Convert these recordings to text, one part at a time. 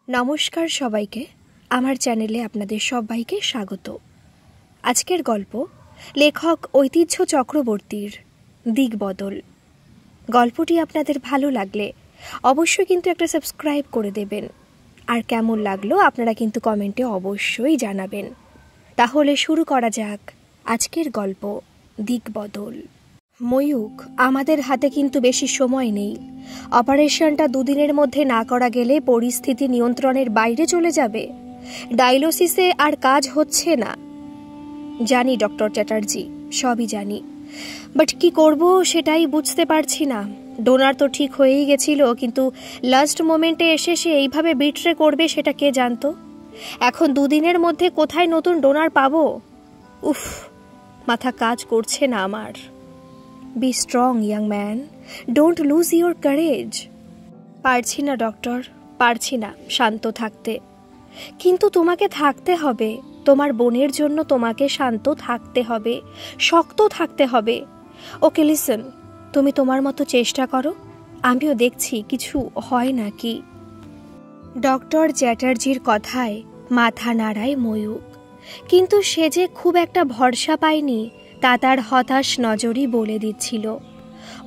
নমস্কার সবাইকে, আমার চ্যানেলে আপনাদের সবাইকে স্বাগত। আজকের গল্প লেখক ঐতিহ্য চক্রবর্তীর দিকবদল। গল্পটি আপনাদের ভালো লাগলে অবশ্যই কিন্তু একটা সাবস্ক্রাইব করে দেবেন, আর কেমন লাগলো আপনারা কিন্তু কমেন্টে অবশ্যই জানাবেন। তাহলে শুরু করা যাক আজকের গল্প দিকবদল। ময়ূক, আমাদের হাতে কিন্তু বেশি সময় নেই। অপারেশনটা 2 দিনের মধ্যে না করা গেলে পরিস্থিতি নিয়ন্ত্রণের বাইরে চলে যাবে। ডায়ালিসিসে আর কাজ হচ্ছে না। জানি ডক্টর চ্যাটার্জি, সবই জানি, বাট কি করব সেটাই বুঝতে পারছি না। ডোনার তো ঠিক হয়েই গেছিল, কিন্তু লাস্ট মোমেন্টে এসে সে এইভাবে বিট্রে করবে সেটা কে জানতো। এখন 2 দিনের মধ্যে কোথায় নতুন ডোনার পাবো? উফ, মাথা কাজ করছে না আমার। Be strong young man, don't lose your courage. পারছি না ডক্টর, পারছি না শান্ত থাকতে। কিন্তু তোমাকে থাকতে হবে, তোমার বোনের জন্য তোমাকে শান্ত থাকতে হবে, শক্ত থাকতে হবে। ওকে লিসন, তুমি তোমার মতো চেষ্টা করো, আমিও দেখছি কিছু হয় নাকি। ডক্টর চ্যাটার্জির কথায় মাথা নাড়ায় ময়ূক, কিন্তু সে যে খুব একটা ভরসা পায়নি তা তার হতাশ নজরই বলে দিচ্ছিল।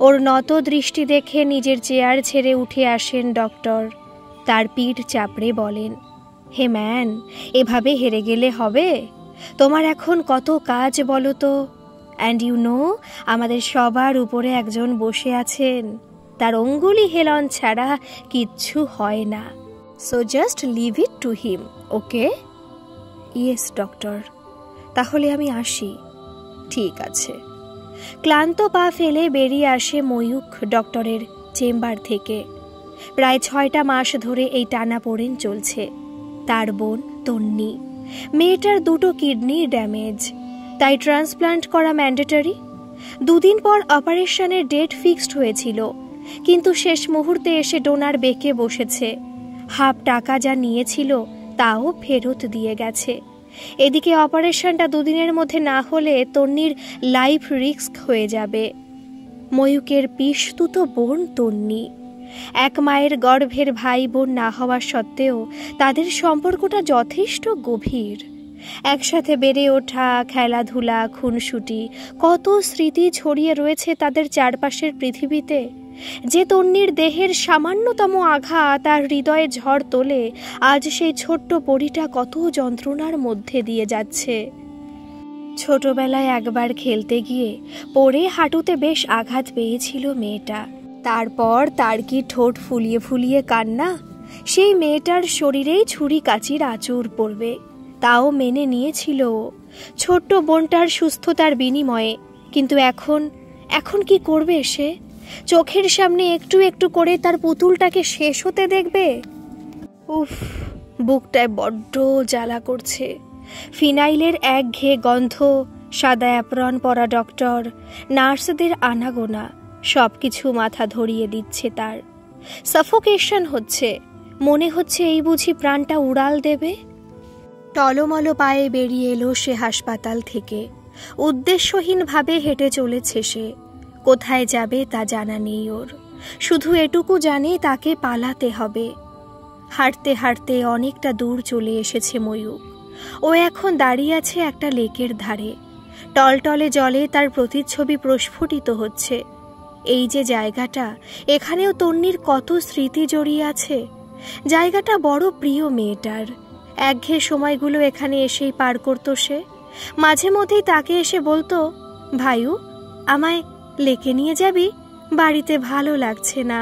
ওর নত দৃষ্টি দেখে নিজের চেয়ার ছেড়ে উঠে আসেন ডক্টর। তার পিঠ চাপড়ে বলেন, হে ম্যান, এভাবে হেরে গেলে হবে? তোমার এখন কত কাজ বলো তো। অ্যান্ড ইউ নো, আমাদের সবার উপরে একজন বসে আছেন, তার অঙ্গুলি হেলন ছাড়া কিচ্ছু হয় না। So just leave it to him, okay? Yes doctor, তাহলে আমি আসি। ঠিক আছে। ক্লান্ত পা ফেলে বেরিয়ে আসে ময়ূক ডক্টরের চেম্বার থেকে। প্রায় 6টা মাস ধরে এই টানাপোড়েন চলছে। তার বোন তন্নি, মেয়েটার 2টো কিডনি ড্যামেজ, তাই ট্রান্সপ্লান্ট করা ম্যান্ডেটরি। 2 দিন পর অপারেশনের ডেট ফিক্সড হয়েছিল, কিন্তু শেষ মুহূর্তে এসে ডোনার বেঁকে বসেছে। হাফ টাকা যা নিয়েছিল তাও ফেরত দিয়ে গেছে। এদিকে অপারেশনটা 2 দিনের মধ্যে না হলে তন্নির লাইফ রিস্ক হয়ে যাবে। ময়ূকের পিসতুত বোন তন্নি, এক মায়ের গর্ভের ভাই বোন না হওয়া সত্ত্বেও তাদের সম্পর্কটা যথেষ্ট গভীর। একসাথে বেড়ে ওঠা, খেলাধুলা, খুনসুটি, কত স্মৃতি ছড়িয়ে রয়েছে তাদের চারপাশের পৃথিবীতে। যে তন্নির দেহের সামান্যতম আঘাত তার হৃদয়ে ঝড় তোলে, আজ সেই ছোট্ট পরীটা কত যন্ত্রণার মধ্যে দিয়ে যাচ্ছে। ছোটবেলায় একবার খেলতে গিয়ে পড়ে হাঁটুতে বেশ আঘাত পেয়েছিল মেয়েটা। তারপর তার কি ঠোঁট ফুলিয়ে ফুলিয়ে কান্না। সেই মেয়েটার শরীরেই ছুরি কাচির আঁচড় পড়বে, তাও মেনে নিয়েছিল ছোট্ট বোনটার সুস্থতার বিনিময়ে। কিন্তু এখন কি করবে সে? চোখের সামনে একটু একটু করে তার পুতুলটাকে শেষ হতে দেখবে। উফ, বুকটায় বড্ড জ্বালা করছে। ফিনাইলের একঘেয়ে গন্ধ, সাদা অ্যাপ্রন পরা ডক্টর, নার্সদের আনাগোনা সবকিছু মাথা ধরিয়ে দিচ্ছে তার। সাফোকেশন হচ্ছে, মনে হচ্ছে এই বুঝি প্রাণটা উড়াল দেবে। টলমল পায়ে বেরিয়ে এলো সে হাসপাতাল থেকে। উদ্দেশ্যহীনভাবে হেঁটে চলেছে সে। কোথায় যাবে তা জানা নেই ওর, শুধু এটুকু জানে তাকে পালাতে হবে। হাঁটতে হাঁটতে অনেকটা দূর চলে এসেছে ময়ূক। ও এখন দাঁড়িয়ে আছে একটা লেকের ধারে। টলটলে জলে তার প্রতিচ্ছবি প্রস্ফুটিত হচ্ছে। এই যে জায়গাটা, এখানেও তন্নির কত স্মৃতি জড়িয়ে আছে। জায়গাটা বড় প্রিয় মেয়েটার। একঘেয়ে সময়গুলো এখানে এসেই পার করতো সে। মাঝে মধ্যেই তাকে এসে বলতো, ভাইউ, আমায় লেকে নিয়ে যাবি? বাড়িতে ভালো লাগছে না।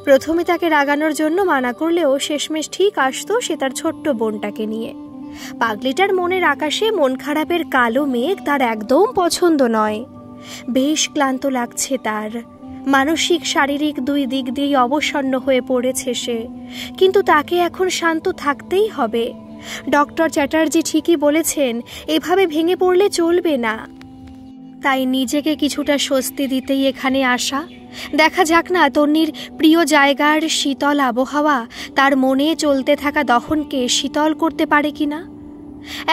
প্রথমে তাকে রাগানোর জন্য মানা করলেও শেষমেশ ঠিক আসতো সে তার ছোট্ট বোনটাকে নিয়ে। পাগলিটার মনের আকাশে মন খারাপের কালো মেঘ তার একদম পছন্দ নয়। বেশ ক্লান্ত লাগছে তার। মানসিক শারীরিক 2 দিক দিয়েই অবসন্ন হয়ে পড়েছে সে। কিন্তু তাকে এখন শান্ত থাকতেই হবে। ডক্টর চ্যাটার্জি ঠিকই বলেছেন, এভাবে ভেঙে পড়লে চলবে না। তাই নিজেকে কিছুটা স্বস্তি দিতেই এখানে আসা। দেখা যাক না তন্নির প্রিয় জায়গার শীতল আবহাওয়া তার মনে চলতে থাকা দহনকে শীতল করতে পারে কিনা।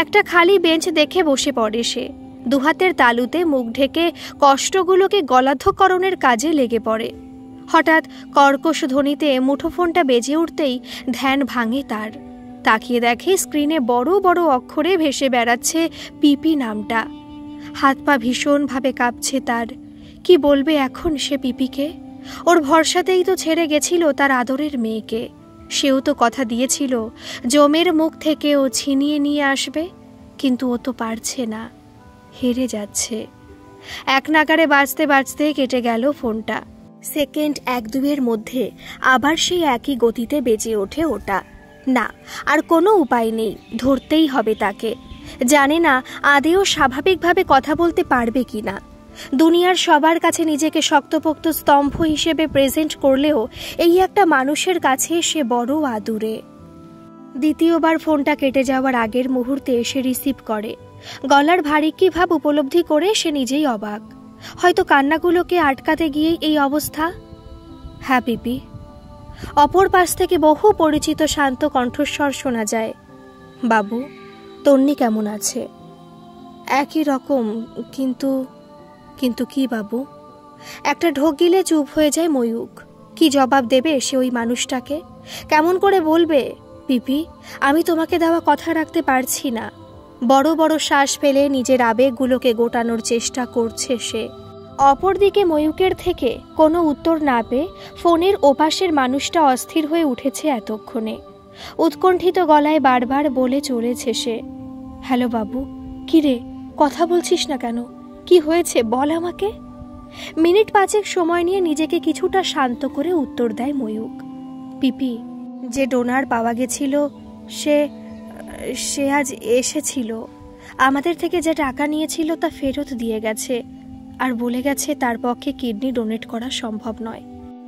একটা খালি বেঞ্চ দেখে বসে পড়ে সে। 2 হাতের তালুতে মুখ ঢেকে কষ্টগুলোকে গলাধকরণের কাজে লেগে পড়ে। হঠাৎ কর্কশ ধ্বনিতে মুঠোফোনটা বেজে উঠতেই ধ্যান ভাঙে তার। তাকিয়ে দেখে স্ক্রিনে বড় বড় অক্ষরে ভেসে বেড়াচ্ছে পিপি নামটা। হাত পা ভীষণভাবে কাঁপছে তার। কি বলবে এখন সে পিপিকে? ওর ভরসাতেই তো ছেড়ে গেছিল তার আদরের মেয়েকে। সেও তো কথা দিয়েছিল জমের মুখ থেকে ও ছিনিয়ে নিয়ে আসবে, কিন্তু ও তো পারছে না, হেরে যাচ্ছে। এক নাগারে বাজতে বাজতে কেটে গেল ফোনটা। সেকেন্ড 1-2-এর মধ্যে আবার সেই একই গতিতে বেজে ওঠে ওটা। না, আর কোনো উপায় নেই, ধরতেই হবে তাকে। জানে না আদেও স্বাভাবিকভাবে কথা বলতে পারবে কিনা। দুনিয়ার সবার কাছে নিজেকে শক্তপোক্ত স্তম্ভ হিসেবে প্রেজেন্ট করলেও এই একটা মানুষের কাছে সে বড় আদুরে। দ্বিতীয়বার ফোনটা কেটে যাওয়ার আগের মুহূর্তে সে রিসিভ করে। গলার ভারী কি ভাব উপলব্ধি করে সে নিজেই অবাক। হয়তো কান্নাগুলোকে আটকাতে গিয়েই এই অবস্থা। হ্যাঁ পিপি। অপর পাশ থেকে বহু পরিচিত শান্ত কণ্ঠস্বর শোনা যায়। বাবু, তন্নি কেমন আছে? একই রকম, কিন্তু কিন্তু কি বাবু? একটা ঢোক গিলে চুপ হয়ে যায় ময়ূক। কি জবাব দেবে সে ওই মানুষটাকে? কেমন করে বলবে, পিপি আমি তোমাকে দেওয়া কথা রাখতে পারছি না? বড় বড় শ্বাস ফেলে নিজের আবেগগুলোকে গোটানোর চেষ্টা করছে সে। অপরদিকে ময়ূকের থেকে কোনো উত্তর না পেয়ে ফোনের ওপাশের মানুষটা অস্থির হয়ে উঠেছে এতক্ষণে। উৎকণ্ঠিত গলায় বারবার বলে চলেছে সে, হ্যালো বাবু, কি রে কথা বলছিস না কেন? কি হয়েছে বল আমাকে। মিনিট 5 সময় নিয়ে নিজেকে কিছুটা শান্ত করে উত্তর দেয় ময়ূক। পিপি, যে ডোনার পাওয়া গেছিল সে আজ এসেছিল। আমাদের থেকে যে টাকা নিয়েছিল তা ফেরত দিয়ে গেছে, আর বলে গেছে তার পক্ষে কিডনি ডোনেট করা সম্ভব নয়।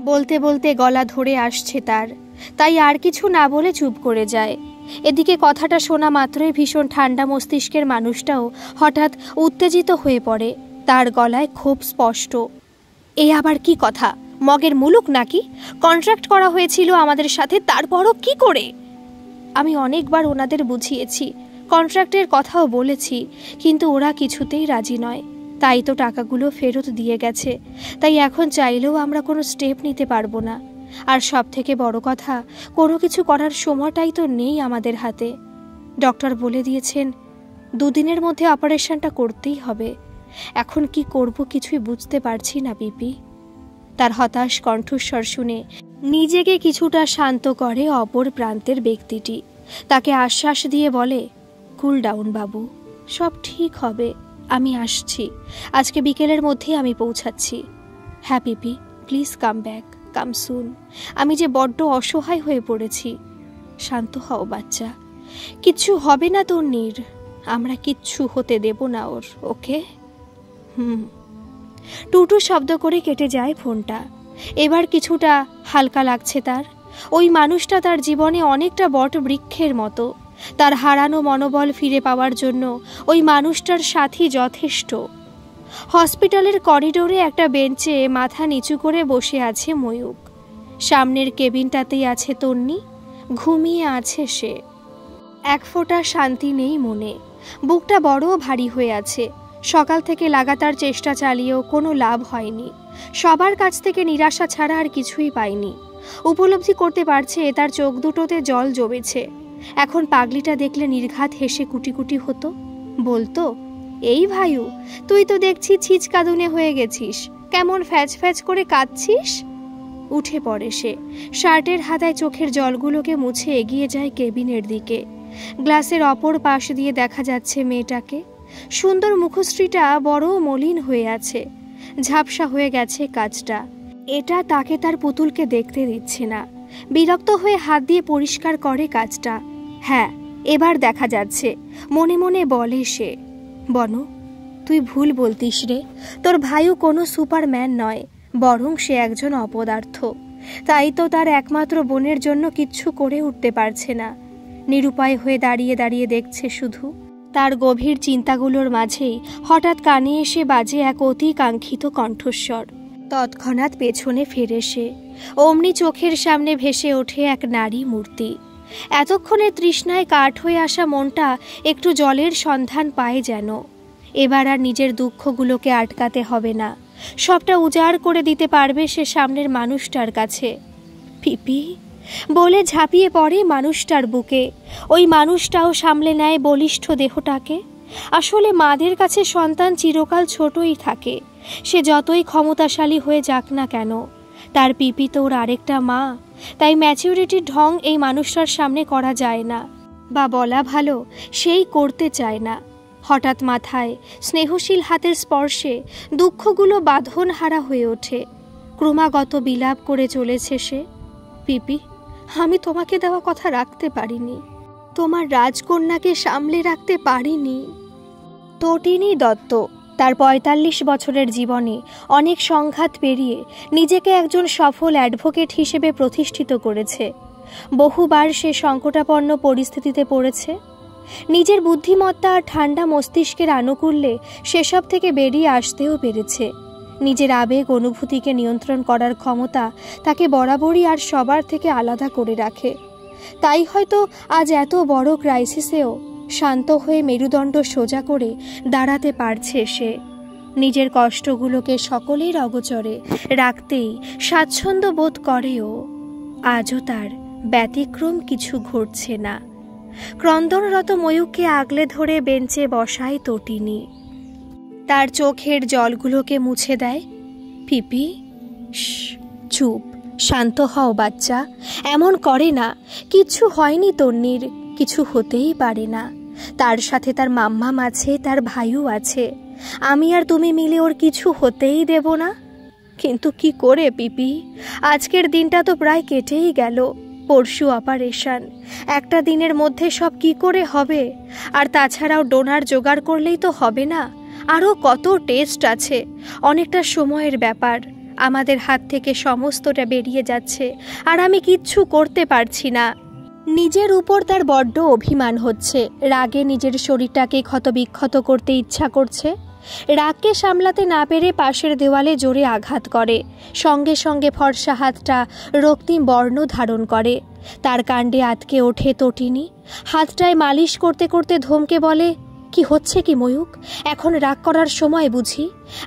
বলতে বলতে গলা ধরে আসছে তার, তাই আর কিছু না বলে চুপ করে যায়। এদিকে কথাটা শোনা মাত্রই ভীষণ ঠান্ডা মস্তিষ্কের মানুষটাও হঠাৎ উত্তেজিত হয়ে পড়ে। তার গলায় খুব স্পষ্ট, এ আবার কি কথা? মগের মুলুক নাকি? কন্ট্রাক্ট করা হয়েছিল আমাদের সাথে, তারপরও কি করে? আমি অনেকবার ওনাদের বুঝিয়েছি, কন্ট্রাক্টের কথাও বলেছি, কিন্তু ওরা কিছুতেই রাজি নয়। তাই তো টাকাগুলো ফেরত দিয়ে গেছে। তাই এখন চাইলেও আমরা কোনো স্টেপ নিতে পারবো না। আর সব থেকে বড় কথা, কোনো কিছু করার সময়টাই তো নেই আমাদের হাতে। ডক্টর বলে দিয়েছেন 2 দিনের মধ্যে অপারেশনটা করতেই হবে। এখন কি করব কিছুই বুঝতে পারছি না পিপি। তার হতাশ কণ্ঠস্বর শুনে নিজেকে কিছুটা শান্ত করে অপর প্রান্তের ব্যক্তিটি। তাকে আশ্বাস দিয়ে বলে, কুল ডাউন বাবু, সব ঠিক হবে, আমি আসছি। আজকে বিকেলের মধ্যেই আমি পৌঁছাচ্ছি। হ্যাঁ পিপি, প্লিজ কাম ব্যাক, কাম সুন। আমি যে বড্ড অসহায় হয়ে পড়েছি। শান্ত হও বাচ্চা, কিচ্ছু হবে না তন্নির। আমরা কিচ্ছু হতে দেব না ওর, ওকে? টুটু শব্দ করে কেটে যায় ফোনটা। এবার কিছুটা হালকা লাগছে তার। ওই মানুষটা তার জীবনে অনেকটা বট বৃক্ষের মতো। তার হারানো মনোবল ফিরে পাওয়ার জন্য ওই মানুষটার সাথী যথেষ্ট। হসপিটালের করিডোরে একটা বেঞ্চে মাথা নিচু করে বসে আছে ময়ূক। সামনের কেবিনটাতেই আছে তন্নি, ঘুমিয়ে আছে সে। এক ফোঁটা শান্তি নেই মনে, বুকটা বড় ভারী হয়ে আছে। সকাল থেকে লাগাতার চেষ্টা চালিয়েও কোনো লাভ হয়নি। সবার কাছ থেকে নিরাশা ছাড়া আর কিছুই পায়নি। উপলব্ধি করতে পারছে তার চোখ দুটোতে জল জমেছে। এখন পাগলিটা দেখলে নির্ঘাত হেসে কুটি কুটি হতো, বলতো, এই ভাইউ, তুই তো দেখছি ছিচকাদুনে হয়ে গেছিস, কেমন ফ্যাচ ফ্যাচ করে কাঁদছিস। উঠে পড়ে সে, শার্টের হাতায় চোখের জলগুলোকে মুছে এগিয়ে যায় কেবিনের দিকে। গ্লাসের অপর পাশ দিয়ে দেখা যাচ্ছে মেয়েটাকে। সুন্দর মুখশ্রীটা বড় মলিন হয়ে আছে, ঝাপসা হয়ে গেছে কাজটা। এটা তাকে তার পুতুলকে দেখতে দিচ্ছে না। বিরক্ত হয়ে হাত দিয়ে পরিষ্কার করে কাজটা। হ্যাঁ, এবার দেখা যাচ্ছে। মনে মনে বলে সে, বনু, তুই ভুল বলতিস রে। তোর ভাইও কোনো সুপারম্যান নয়, বরং সে একজন অপদার্থ। তাই তো তার একমাত্র বোনের জন্য কিচ্ছু করে উঠতে পারছে না। নিরুপায় হয়ে দাঁড়িয়ে দাঁড়িয়ে দেখছে শুধু। তার গভীর চিন্তাগুলোর মাঝেই হঠাৎ কানে এসে বাজে এক অতি কাঙ্ক্ষিত কণ্ঠস্বর। তৎক্ষণাৎ পেছনে ফেরে সে। অমনি চোখের সামনে ভেসে ওঠে এক নারী মূর্তি। এতক্ষণে তৃষ্ণায় কাঠ হয়ে আসা মনটা একটু জলের সন্ধান পায় যেন। এবার আর নিজের দুঃখগুলোকে আটকাতে হবে না। সবটা উজাড় করে দিতে পারবে সে সামনের মানুষটার কাছে। পিপি বলে ঝাঁপিয়ে পড়ে মানুষটার বুকে। ওই মানুষটাও সামলে নেয় বলিষ্ঠ দেহটাকে। আসলে মাদের কাছে সন্তান চিরকাল ছোটই থাকে, সে যতই ক্ষমতাশালী হয়ে যাক না কেন। তার পিপি তো ওর আরেকটা মা, তাই ম্যাচিউরিটির ঢং এই মানুষটার সামনে করা যায় না, বা বলা ভালো সেই করতে চায় না। হঠাৎ মাথায় স্নেহশীল হাতের স্পর্শে দুঃখগুলো বাঁধনহারা হয়ে ওঠে। ক্রমাগত বিলাপ করে চলেছে সে। পিপি, আমি তোমাকে দেওয়া কথা রাখতে পারিনি, তোমার রাজকন্যাকে সামলে রাখতে পারিনি। তটিনী দত্ত তার ৪৫ বছরের জীবনে অনেক সংঘাত পেরিয়ে নিজেকে একজন সফল অ্যাডভোকেট হিসেবে প্রতিষ্ঠিত করেছে। বহুবার সে সংকটাপন্ন পরিস্থিতিতে পড়েছে। নিজের বুদ্ধিমত্তা আর ঠান্ডা মস্তিষ্কের আনুকূল্যে সেসব থেকে বেরিয়ে আসতেও পেরেছে। নিজের আবেগ অনুভূতিকে নিয়ন্ত্রণ করার ক্ষমতা তাকে বরাবরই আর সবার থেকে আলাদা করে রাখে। তাই হয়তো আজ এত বড় ক্রাইসিসেও শান্ত হয়ে মেরুদণ্ড সোজা করে দাঁড়াতে পারছে সে। নিজের কষ্টগুলোকে সকলের অগোচরে রাখতেই স্বাচ্ছন্দ্য বোধ করেও আজও তার ব্যতিক্রম কিছু ঘটছে না। ক্রন্দনরত ময়ূককে আগলে ধরে বেঞ্চে বসায় তটিনী। তার চোখের জলগুলোকে মুছে দেয়। পিপি, চুপ, শান্ত হও বাচ্চা, এমন করে না। কিচ্ছু হয়নি তন্নির, কিছু হতেই পারে না। তার সাথে তার মাম্মাম আছে, তার ভাইও আছে। আমি আর তুমি মিলে ওর কিছু হতেই দেব না। কিন্তু কি করে পিপি, আজকের দিনটা তো প্রায় কেটেই গেল। পরশু অপারেশন, একটা দিনের মধ্যে সব কি করে হবে? আর তাছাড়াও ডোনার জোগাড় করলেই তো হবে না, আরও কত টেস্ট আছে। অনেকটা সময়ের ব্যাপার। আমাদের হাত থেকে সমস্তটা বেরিয়ে যাচ্ছে আর আমি কিচ্ছু করতে পারছি না। নিজের উপর তার বড্ড অভিমান হচ্ছে। রাগে নিজের শরীরটাকে ক্ষতবিক্ষত করতে ইচ্ছা করছে। রাগকে সামলাতে না পেরে পাশের দেওয়ালে জোরে আঘাত করে। সঙ্গে সঙ্গে ফর্সা হাতটা রক্তিম বর্ণ ধারণ করে। তার কাণ্ডে আটকে ওঠে তটিনী। হাতটায় মালিশ করতে করতে ধমকে বলে, কি হচ্ছে কি ময়ূক? এখন রাগ করার সময় বুঝি?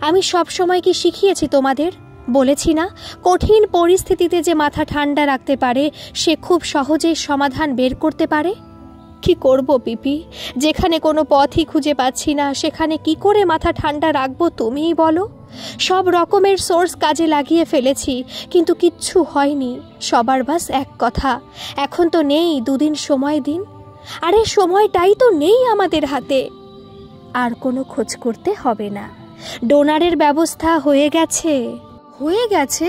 আমি সব সময় কি শিখিয়েছি তোমাদের? বলেছি না, কঠিন পরিস্থিতিতে যে মাথা ঠান্ডা রাখতে পারে সে খুব সহজেই সমাধান বের করতে পারে। কি করব পিপি, যেখানে কোনো পথই খুঁজে পাচ্ছি না সেখানে কি করে মাথা ঠান্ডা রাখবো তুমিই বলো। সব রকমের সোর্স কাজে লাগিয়ে ফেলেছি, কিন্তু কিচ্ছু হয়নি। সবার বাস এক কথা, এখন তো নেই, 2 দিন সময় দিন। আরে সময়টাই তো নেই আমাদের হাতে। আর কোনো খোঁজ করতে হবে না, ডোনারের ব্যবস্থা হয়ে গেছে। হয়ে গেছে?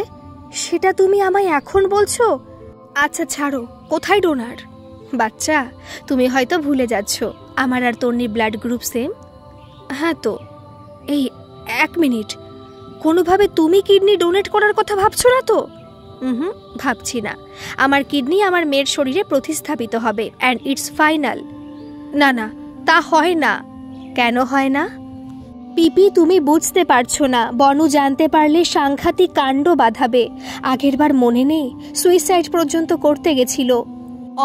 সেটা তুমি আমায় এখন বলছো? আচ্ছা ছাড়ো, কোথায় ডোনার? বাচ্চা, তুমি হয়তো ভুলে যাচ্ছ, আমার আর তন্নির ব্লাড গ্রুপ সেম। হ্যাঁ তো, এই 1 মিনিট, কোনোভাবে তুমি কিডনি ডোনেট করার কথা ভাবছো না তো? ভাবছি না। আমার কিডনি আমার মেয়ের শরীরে প্রতিস্থাপিত হবে, অ্যান্ড ইটস ফাইনাল। না না, তা হয় না। কেন হয় না? পিপি, তুমি বুঝতে পারছো না। বনু জানতে পারলে সাংঘাতিক কাণ্ড বাঁধাবে। আগেরবার মনে নেই, সুইসাইড পর্যন্ত করতে গেছিল।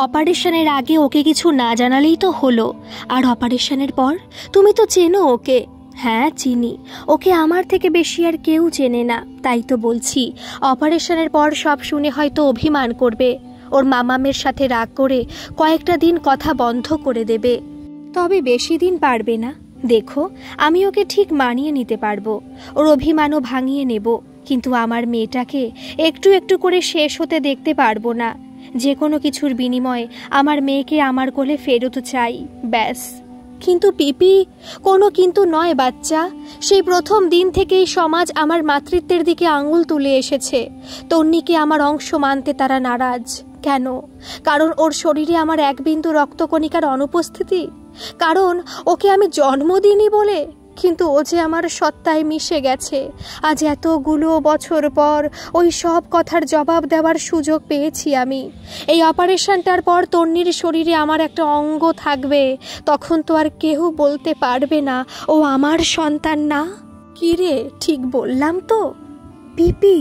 অপারেশনের আগে ওকে কিছু না জানালেই তো হলো, আর অপারেশনের পর? তুমি তো চেনো ওকে। হ্যাঁ চিনি, ওকে আমার থেকে বেশি আর কেউ চেনে না। তাই তো বলছি, অপারেশনের পর সব শুনে হয়তো অভিমান করবে। ওর মামামের সাথে রাগ করে কয়েকটা দিন কথা বন্ধ করে দেবে। তবে বেশি দিন পারবে না। দেখো, আমি ওকে ঠিক মানিয়ে নিতে পারবো, ওর অভিমানও ভাঙিয়ে নেব। কিন্তু আমার মেয়েটাকে একটু একটু করে শেষ হতে দেখতে পারবো না। যে কোনো কিছুর বিনিময়ে আমার মেয়েকে আমার কোলে ফেরত চাই, ব্যাস। কিন্তু পিপি, কোনো কিন্তু নয় বাচ্চা। সেই প্রথম দিন থেকেই সমাজ আমার মাতৃত্বের দিকে আঙুল তুলে এসেছে। তন্নিকে আমার অংশ মানতে তারা নারাজ। কেন? কারণ ওর শরীরে আমার 1 বিন্দু রক্তকণিকার অনুপস্থিতি? কারণ ওকে আমি জন্ম দিইনি বলে? কিন্তু ও যে আমার সত্তায় মিশে গেছে। আজ এতগুলো বছর পর ওই সব কথার জবাব দেওয়ার সুযোগ পেয়েছি আমি। এই অপারেশনটার পর তন্নির শরীরে আমার একটা অঙ্গ থাকবে। তখন তো আর কেউ বলতে পারবে না ও আমার সন্তান না। কি রে, ঠিক বললাম তো? পিপি,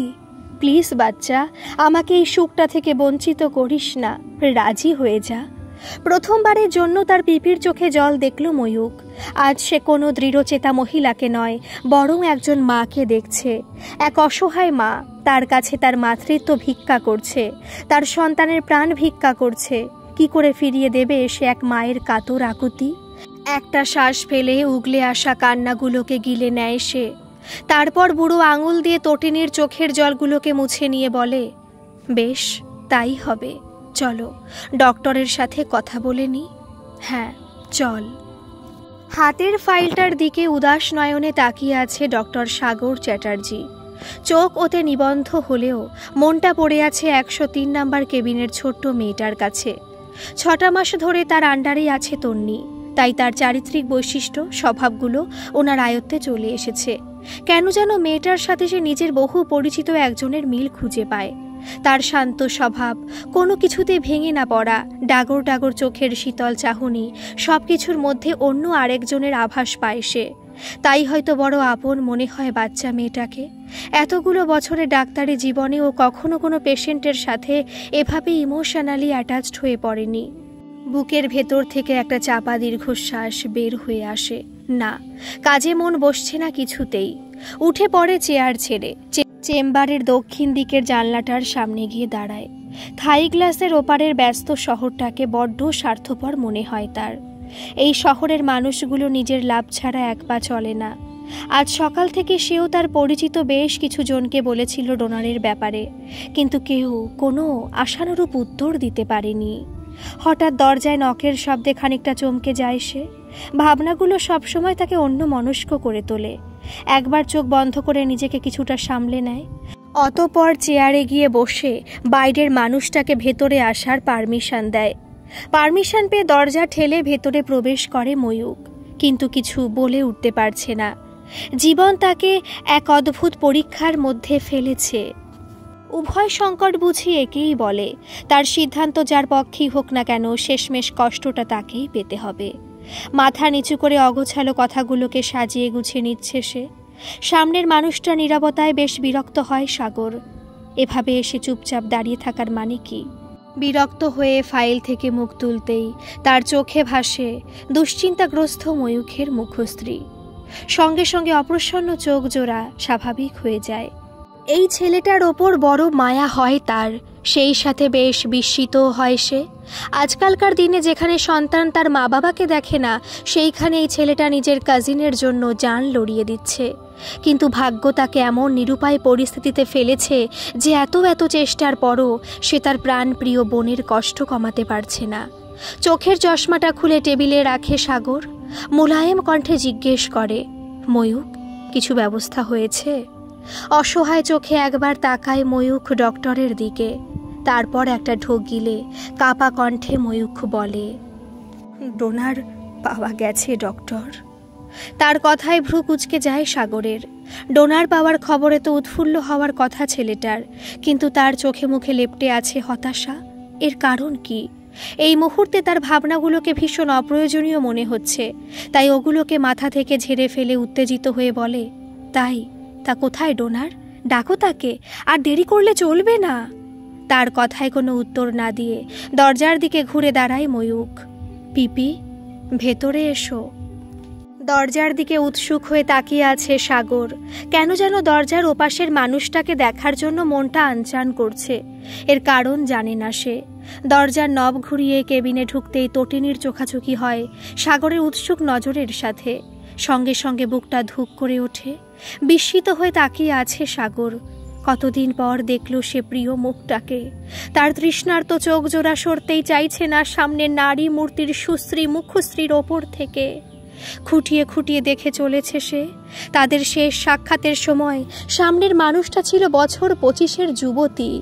প্লিজ বাচ্চা, আমাকে এই সুখটা থেকে বঞ্চিত করিস না। রাজি হয়ে যা। প্রথমবারের জন্য তার পিপির চোখে জল দেখল ময়ূক। আজ সে কোনো দৃঢ়চেতা মহিলাকে নয়, বরং একজন মাকে দেখছে। এক অসহায় মা, তার কাছে তার মাতৃত্ব ভিক্ষা করছে, তার সন্তানের প্রাণ ভিক্ষা করছে। কি করে ফিরিয়ে দেবে সে এক মায়ের কাতর আকুতি? একটা শ্বাস ফেলে উগলে আসা কান্নাগুলোকে গিলে নেয় সে। তারপর বুড়ো আঙুল দিয়ে তটিনীর চোখের জলগুলোকে মুছে নিয়ে বলে, বেশ, তাই হবে, চলো ডক্টরের সাথে কথা বলে নি। হ্যাঁ, চল। হাতের ফাইলটার দিকে উদাস নয়নে তাকিয়ে আছে ডক্টর সাগর চ্যাটার্জি। চোখ ওতে নিবন্ধ হলেও মনটা পড়ে আছে 103 নাম্বার কেবিনের ছোট্ট মেয়েটার কাছে। 6টা মাস ধরে তার আন্ডারেই আছে তন্নি, তাই তার চারিত্রিক বৈশিষ্ট্য, স্বভাবগুলো ওনার আয়ত্তে চলে এসেছে। কেন যেন মেয়েটার সাথে সে নিজের বহু পরিচিত একজনের মিল খুঁজে পায়। তার শান্ত স্বভাব, কোনো কিছুতে ভেঙে না পড়া, ডাগর ডাগর চোখের শীতল চাহনি, সব কিছুর মধ্যে অন্য আরেকজনের আভাস পায় সে। তাই হয়তো বড় আপন মনে হয় বাচ্চা মেয়েটাকে। এতগুলো বছরের ডাক্তারি জীবনে ও কখনো কোনো পেশেন্টের সাথে এভাবে ইমোশনালি অ্যাটাচড হয়ে পড়েনি। বুকের ভেতর থেকে একটা চাপা দীর্ঘশ্বাস বের হয়ে আসে। না, কাজে মন বসছে না কিছুতেই। উঠে পড়ে চেয়ার ছেড়ে, চেম্বারের দক্ষিণ দিকের জানলাটার সামনে গিয়ে দাঁড়ায়। থাই গ্লাসের ওপারের ব্যস্ত শহরটাকে বড্ড স্বার্থপর মনে হয় তার। এই শহরের মানুষগুলো নিজের লাভ ছাড়া এক পা চলে না। আজ সকাল থেকে সেও তার পরিচিত বেশ কিছু জনকে বলেছিল ডোনারের ব্যাপারে, কিন্তু কেউ কোনো আশানুরূপ উত্তর দিতে পারেনি। হঠাৎ দরজায় নখের শব্দে খানিকটা চমকে যায় সে। ভাবনাগুলো সবসময় তাকে অন্য মনস্ক করে তোলে। একবার চোখ বন্ধ করে নিজেকে কিছুটা সামলে নেয়, অতঃপর চেয়ারে গিয়ে বসে বাইরের মানুষটাকে ভেতরে আসার পারমিশন দেয়। পারমিশন পেয়ে দরজা ঠেলে ভেতরে প্রবেশ করে ময়ূক, কিন্তু কিছু বলে উঠতে পারছে না। জীবন তাকে এক অদ্ভুত পরীক্ষার মধ্যে ফেলেছে। উভয় সংকট বুঝি একেই বলে। তার সিদ্ধান্ত যার পক্ষেই হোক না কেন, শেষমেশ কষ্টটা তাকেই পেতে হবে। মাথা নিচু করে অগোছালো কথাগুলোকে সাজিয়ে গুছিয়ে নিচ্ছে সে। সামনের মানুষটা নীরবতায় বেশ বিরক্ত হয় সাগর। এভাবে এসে চুপচাপ দাঁড়িয়ে থাকার মানে কি? বিরক্ত হয়ে ফাইল থেকে মুখ তুলতেই তার চোখে ভাসে দুশ্চিন্তাগ্রস্ত ময়ূখের মুখশ্রী। সঙ্গে সঙ্গে অপ্রসন্ন চোখ জোড়া স্বাভাবিক হয়ে যায়। এই ছেলেটার ওপর বড় মায়া হয় তার, সেই সাথে বেশ বিস্মিত হয় সে। আজকালকার দিনে যেখানে সন্তান তার মা বাবাকে দেখে না, সেইখানে এই ছেলেটা নিজের কাজিনের জন্য জান লড়িয়ে দিচ্ছে। কিন্তু ভাগ্য তাকে এমন নিরুপায় পরিস্থিতিতে ফেলেছে যে এত চেষ্টার পরও সে তার প্রাণপ্রিয় বোনের কষ্ট কমাতে পারছে না। চোখের চশমাটা খুলে টেবিলে রাখে সাগর। মোলায়েম কণ্ঠে জিজ্ঞেস করে, ময়ূক, কিছু ব্যবস্থা হয়েছে? অসহায় চোখে একবার তাকায় ময়ূখ ডক্টরের দিকে, তারপর একটা ঢোক গিলে কাপা কণ্ঠে ময়ূখ বলে, ডোনার পাওয়া গেছে ডক্টর। তার কথায় ভ্রু কুঁচকে যায় সাগরের। ডোনার পাওয়ার খবরে তো উৎফুল্ল হওয়ার কথা ছেলেটার, কিন্তু তার চোখে মুখে লেপ্টে আছে হতাশা। এর কারণ কি? এই মুহূর্তে তার ভাবনাগুলোকে ভীষণ অপ্রয়োজনীয় মনে হচ্ছে, তাই ওগুলোকে মাথা থেকে ঝেড়ে ফেলে উত্তেজিত হয়ে বলে, তাই? তা কোথায় ডোনার? ডাকো তাকে, আর দেরি করলে চলবে না। তার কথায় কোনো উত্তর না দিয়ে দরজার দিকে ঘুরে দাঁড়ায় ময়ূক। পিপি, ভেতরে এসো। দরজার দিকে উৎসুক হয়ে তাকিয়ে আছে সাগর। কেন যেন দরজার ওপাশের মানুষটাকে দেখার জন্য মনটা আনচান করছে। এর কারণ জানে না সে। দরজার নব ঘুরিয়ে কেবিনে ঢুকতেই তটিনীর চোখাচোখি হয় সাগরের উৎসুক নজরের সাথে। সঙ্গে সঙ্গে বুকটা ধুক করে ওঠে। বিস্মিত হয়ে তাকিয়ে আছে সাগর। কতদিন পর দেখল সে প্রিয় মুখটাকে। তার তৃষ্ণার্ত চোখ জোড়া সরতেই চাইছে না সামনের নারী মূর্তির সুশ্রী মুখশ্রীর ওপর থেকে। খুঁটিয়ে খুঁটিয়ে দেখে চলেছে সে। তাদের শেষ সাক্ষাতের সময় সামনের মানুষটা ছিল বছর 25-এর যুবতী,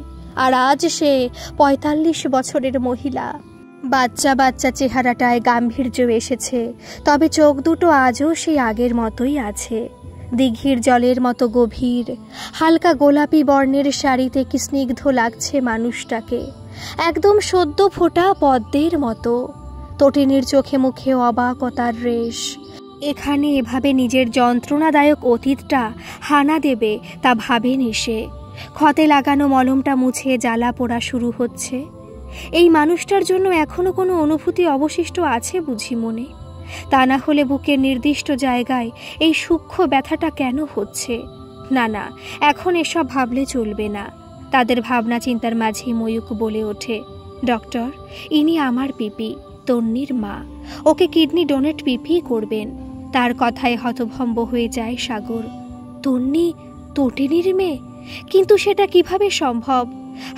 আর আজ সে 45 বছরের মহিলা। বাচ্চা বাচ্চা চেহারাটায় গাম্ভীর্য এসেছে, তবে চোখ দুটো আজও সেই আগের মতোই আছে। দিঘির জলের মতো গভীর, হালকা গোলাপি বর্ণের শাড়িতে কি স্নিগ্ধ লাগছে মানুষটাকে, একদম সদ্য ফোটা পদ্মের মতো। তটিনীর চোখে মুখে অবাকতার রেশ। এখানে এভাবে নিজের যন্ত্রণাদায়ক অতীতটা হানা দেবে তা ভাবেনি সে। ক্ষতে লাগানো মলমটা মুছে জ্বালা পোড়া শুরু হচ্ছে। এই মানুষটার জন্য এখনো কোনো অনুভূতি অবশিষ্ট আছে বুঝি মনে? তা না হলে বুকের নির্দিষ্ট জায়গায় এই সূক্ষ্ম ব্যথাটা কেন হচ্ছে? না না, এখন এসব ভাবলে চলবে না। তাদের ভাবনা চিন্তার মাঝেই ময়ূক বলে ওঠে, ডক্টর, ইনি আমার পিপি, তন্নির মা। ওকে কিডনি ডোনেট পিপি করবেন। তার কথায় হতভম্ব হয়ে যায় সাগর। তন্নি তটিনীর মেয়ে? কিন্তু সেটা কিভাবে সম্ভব?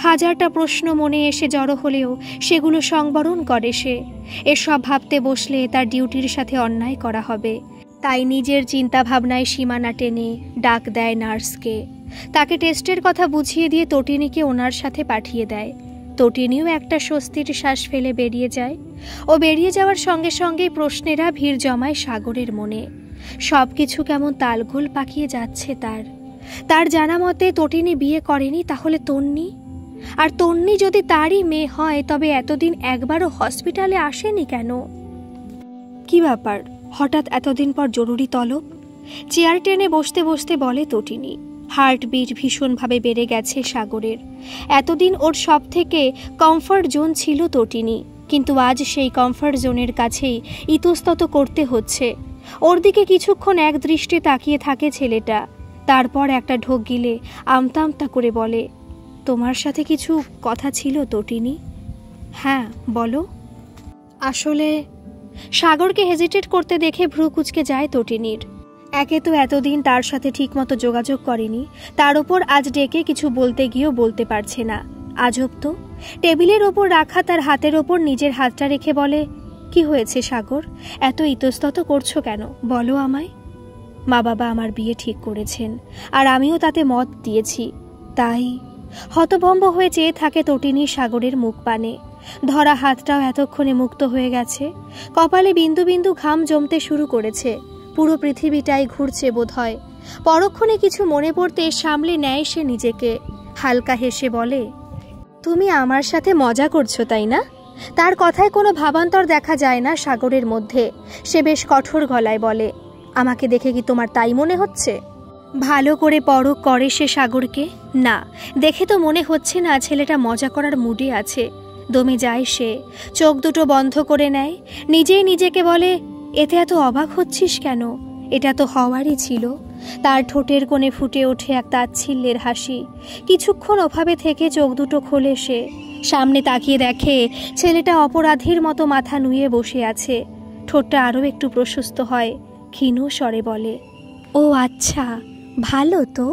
হাজারটা প্রশ্ন মনে এসে জড়ো হলেও সেগুলো সংবরণ করে সে। এসব ভাবতে বসলে তার ডিউটির সাথে অন্যায় করা হবে। তাই নিজের চিন্তা ভাবনায় সীমানা টেনে ডাক দেয় নার্সকে। তাকে টেস্টের কথা বুঝিয়ে দিয়ে তটিনীকে ওনার সাথে পাঠিয়ে দেয়। তটিনীও একটা স্বস্তির শ্বাস ফেলে বেরিয়ে যায়। ও বেরিয়ে যাওয়ার সঙ্গে সঙ্গেই প্রশ্নেরা ভিড় জমায় সাগরের মনে। সব কিছু কেমন তালগোল পাকিয়ে যাচ্ছে তার জানা মতে তটিনী বিয়ে করেনি, তাহলে তন্নি? আর তন্নি যদি তারই মেয়ে হয় তবে এতদিন একবারও হসপিটালে আসেনি কেন? কি ব্যাপার, হঠাৎ এতদিন পর জরুরি তলব? চেয়ার টেনে বসতে বসতে বলে তটিনী। হার্টবিট ভীষণভাবে বেড়ে গেছে সাগরের। এতদিন ওর সব থেকে কমফর্ট জোন ছিল তটিনী, কিন্তু আজ সেই কমফর্ট জোনের কাছেই ইতস্তত করতে হচ্ছে। ওর দিকে কিছুক্ষণ এক দৃষ্টে তাকিয়ে থাকে ছেলেটা, তারপর একটা ঢোক গিলে আমতা আমতা করে বলে, তোমার সাথে কিছু কথা ছিল তটিনী? হ্যাঁ বলো। আসলে সাগরকে হেজিটেট করতে দেখে ভ্রু কুঁচকে যায় তটিনীর। একে তো এতদিন তার সাথে ঠিকমতো যোগাযোগ করেনি, তার ওপর আজ ডেকে কিছু বলতে গিয়েও বলতে পারছে না। আজব তো। টেবিলের ওপর রাখা তার হাতের ওপর নিজের হাতটা রেখে বলে, কি হয়েছে সাগর, এত ইতস্তত করছো কেন, বলো আমায়। মা বাবা আমার বিয়ে ঠিক করেছেন, আর আমিও তাতে মত দিয়েছি। তাই হতভম্ব হয়ে চেয়ে থাকে তটিনী সাগরের মুখ পানে। ধরা হাতটাও এতক্ষণে মুক্ত হয়ে গেছে। কপালে বিন্দু বিন্দু ঘাম জমতে শুরু করেছে। পুরো পৃথিবীটাই ঘুরছে বোধহয়। পরক্ষণে কিছু মনে পড়তে সামলে নেয় সে নিজেকে। হালকা হেসে বলে, তুমি আমার সাথে মজা করছো তাই না? তার কথায় কোনো ভাবান্তর দেখা যায় না সাগরের মধ্যে। সে বেশ কঠোর গলায় বলে, আমাকে দেখে কি তোমার তাই মনে হচ্ছে? ভালো করে পরখ করে সে সাগরকে। না, দেখে তো মনে হচ্ছে না ছেলেটা মজা করার মুডে আছে। দমে যায় সে, চোখ দুটো বন্ধ করে নেয়। নিজেই নিজেকে বলে, এতে এত অবাক হচ্ছিস কেন? এটা তো হওয়ারই ছিল। তার ঠোঁটের কোণে ফুটে ওঠে এক তাচ্ছিল্যের হাসি। কিছুক্ষণ ওভাবে থেকে চোখ দুটো খোলে সে। সামনে তাকিয়ে দেখে ছেলেটা অপরাধীর মতো মাথা নুয়ে বসে আছে। ঠোঁটটা আরও একটু প্রশস্ত হয়। ক্ষীণ স্বরে বলে, ও আচ্ছা, ভালো তো।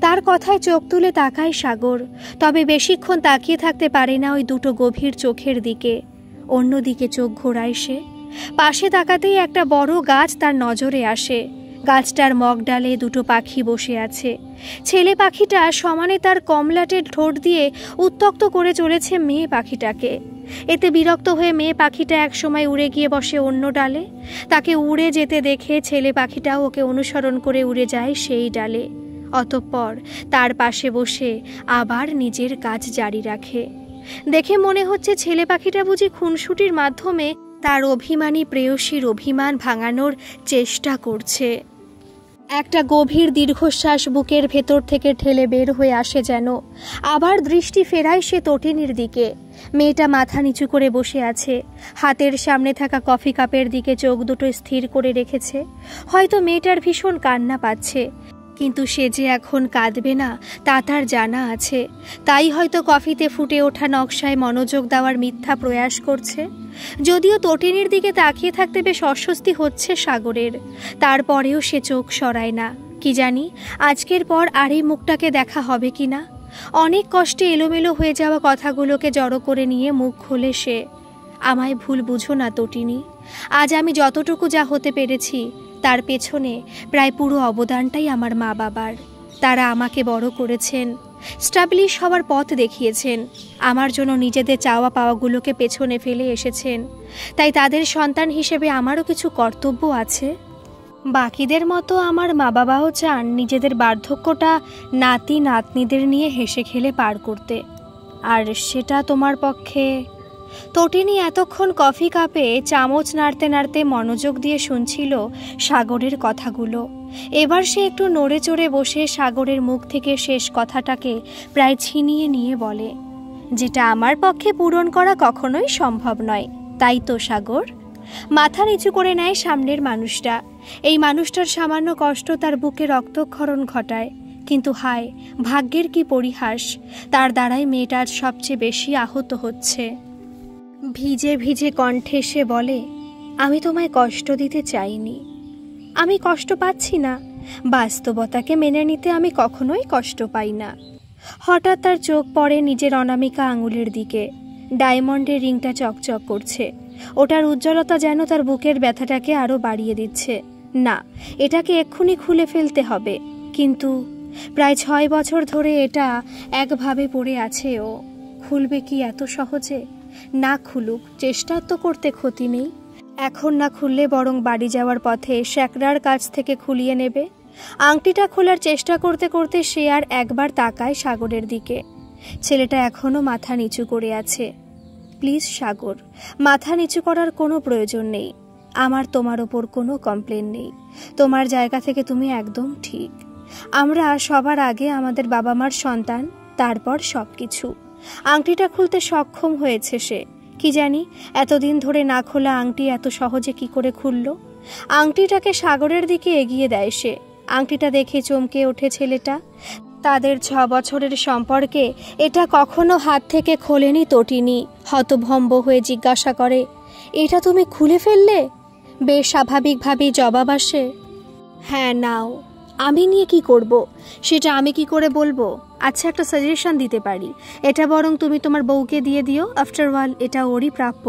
তার কথায় চোখ তুলে তাকায় সাগর, তবে বেশিক্ষণ তাকিয়ে থাকতে পারে না ওই দুটো গভীর চোখের দিকে। অন্যদিকে চোখ ঘোরায় সে। পাশে তাকাতেই একটা বড় গাছ তার নজরে আসে। গাছটার মগডালে দুটো পাখি বসে আছে। ছেলে পাখিটা সমানে তার কমলাটে ঠোঁট দিয়ে উত্তক্ত করে চলেছে মেয়ে পাখিটাকে। এতে বিরক্ত হয়ে মেয়ে পাখিটা একসময় উড়ে গিয়ে বসে অন্য ডালে। তাকে উড়ে যেতে দেখে ছেলে পাখিটাও ওকে অনুসরণ করে উড়ে যায় সেই ডালে। অতঃপর তার পাশে বসে আবার নিজের কাজ জারি রাখে। দেখে মনে হচ্ছে ছেলে পাখিটা বুঝি খুনসুটির মাধ্যমে তার অভিমানী প্রেয়সীর অভিমান ভাঙানোর চেষ্টা করছে। একটা গভীর দীর্ঘশ্বাস বুকের ভেতর থেকে ঠেলে বের হয়ে আসে যেন। আবার দৃষ্টি ফেরায় সে তটিনীর দিকে। মেয়েটা মাথা নিচু করে বসে আছে। হাতের সামনে থাকা কফি কাপের দিকে চোখ দুটো স্থির করে রেখেছে। হয়তো মেয়েটার ভীষণ কান্না পাচ্ছে, কিন্তু সে যে এখন কাঁদবে না তা তার জানা আছে। তাই হয়তো কফিতে ফুটে ওঠা নকশায় মনোযোগ দেওয়ার মিথ্যা প্রয়াস করছে। যদিও তটিনীর দিকে তাকিয়ে থাকতে বেশ অস্বস্তি হচ্ছে সাগরের, তারপরেও সে চোখ সরায় না। কি জানি আজকের পর আর এই মুখটাকে দেখা হবে কি না। অনেক কষ্টে এলোমেলো হয়ে যাওয়া কথাগুলোকে জড়ো করে নিয়ে মুখ খোলে সে। আমায় ভুল বুঝো না তটিনী। আজ আমি যতটুকু যা হতে পেরেছি তার পেছনে প্রায় পুরো অবদানটাই আমার মা বাবার। তারা আমাকে বড় করেছেন, স্টাবলিশ হওয়ার পথ দেখিয়েছেন, আমার জন্য নিজেদের চাওয়া পাওয়াগুলোকে পেছনে ফেলে এসেছেন। তাই তাদের সন্তান হিসেবে আমারও কিছু কর্তব্য আছে। বাকিদের মতো আমার মা বাবাও চান নিজেদের বার্ধক্যটা নাতি নাতনিদের নিয়ে হেসে খেলে পার করতে, আর সেটা তোমার পক্ষে। তটিনী এতক্ষণ কফি কাপে চামচ নাড়তে নাড়তে মনোযোগ দিয়ে শুনছিল সাগরের কথাগুলো। এবার সে একটু নড়ে চড়ে বসে সাগরের মুখ থেকে শেষ কথাটাকে প্রায় ছিনিয়ে নিয়ে বলে, যেটা আমার পক্ষে পূরণ করা কখনোই সম্ভব নয়, তাই তো সাগর? মাথা নিচু করে নেয় সামনের মানুষটা। এই মানুষটার সামান্য কষ্ট তার বুকে রক্তক্ষরণ ঘটায়, কিন্তু হায় ভাগ্যের কি পরিহাস, তার দ্বারাই মেয়েটা আজ সবচেয়ে বেশি আহত হচ্ছে। ভিজে ভিজে কণ্ঠে সে বলে, আমি তোমায় কষ্ট দিতে চাইনি, আমি কষ্ট পাচ্ছি না, বাস্তবতাকে মেনে নিতে আমি কখনোই কষ্ট পাই না। হঠাৎ তার চোখ পড়ে নিজের অনামিকা আঙুলের দিকে। ডায়মন্ডের রিংটা চকচক করছে, ওটার উজ্জ্বলতা যেন তার বুকের ব্যথাটাকে আরও বাড়িয়ে দিচ্ছে। না, এটাকে এক্ষুনি খুলে ফেলতে হবে, কিন্তু প্রায় 6 বছর ধরে এটা একভাবে পড়ে আছে। ও খুলবে কি এত সহজে? না খুলুক, চেষ্টা তো করতে ক্ষতি নেই। এখন না খুললে বরং বাড়ি যাওয়ার পথে শ্যাকরার কাছ থেকে খুলিয়ে নেবে। আংটিটা খোলার চেষ্টা করতে করতে সে আর একবার তাকায় সাগরের দিকে। ছেলেটা এখনো মাথা নিচু করে আছে। প্লিজ সাগর, মাথা নিচু করার কোনো প্রয়োজন নেই। আমার তোমার ওপর কোনো কমপ্লেন নেই, তোমার জায়গা থেকে তুমি একদম ঠিক। আমরা সবার আগে আমাদের বাবা মার সন্তান, তারপর সব কিছু। আংটিটা খুলতে সক্ষম হয়েছে সে। কি জানি এতদিন ধরে না খোলা আংটি এত সহজে কি করে খুলল। আংটিটাকে সাগরের দিকে এগিয়ে দেয় সে। আংটিটা দেখে চমকে ওঠে ছেলেটা। তাদের 6 বছরের সম্পর্কে এটা কখনো হাত থেকে খোলেনি তটিনী। হতভম্ব হয়ে জিজ্ঞাসা করে, এটা তুমি খুলে ফেললে? বেশ স্বাভাবিকভাবেই জবাব আসে, হ্যাঁ নাও। আমি নিয়ে কি করব সেটা আমি কি করে বলবো? আচ্ছা, একটা সাজেশন দিতে পারি, এটা বরং তুমি তোমার বউকে দিয়ে দিও। আফটার অল এটা ওরই প্রাপ্য।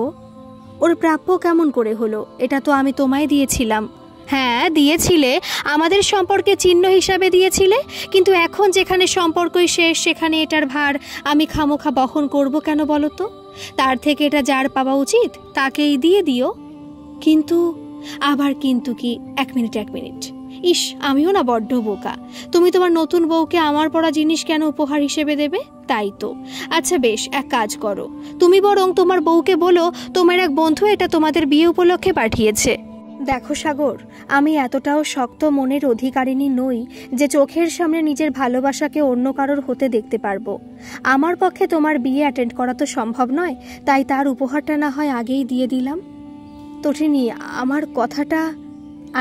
ওর প্রাপ্য কেমন করে হলো? এটা তো আমি তোমায় দিয়েছিলাম। হ্যাঁ দিয়েছিলে, আমাদের সম্পর্কে চিহ্ন হিসাবে দিয়েছিলে, কিন্তু এখন যেখানে সম্পর্কই শেষ সেখানে এটার ভার আমি খামোখা বহন করব কেন বলো তো? তার থেকে এটা যার পাওয়া উচিত তাকেই দিয়ে দিও। কিন্তু আবার কিন্তু কি? এক মিনিট। ইস, আমিও না বড্ড বোকা। তুমি তোমার নতুন বউকে আমার পরা জিনিস কেন উপহার হিসেবে দেবে? তাই তো। আচ্ছা বেশ, এক কাজ করো, তুমি বরং তোমার বউকে বলো তোমার এক বন্ধু এটা তোমাদের বিয়ে উপলক্ষে পাঠিয়েছে। দেখো সাগর, আমি এতটাও শক্ত মনের অধিকারিণী নই যে চোখের সামনে নিজের ভালোবাসাকে অন্য কারোর হতে দেখতে পারবো। আমার পক্ষে তোমার বিয়ে অ্যাটেন্ড করা তো সম্ভব নয়, তাই তার উপহারটা না হয় আগেই দিয়ে দিলাম। তটিনী, আমার কথাটা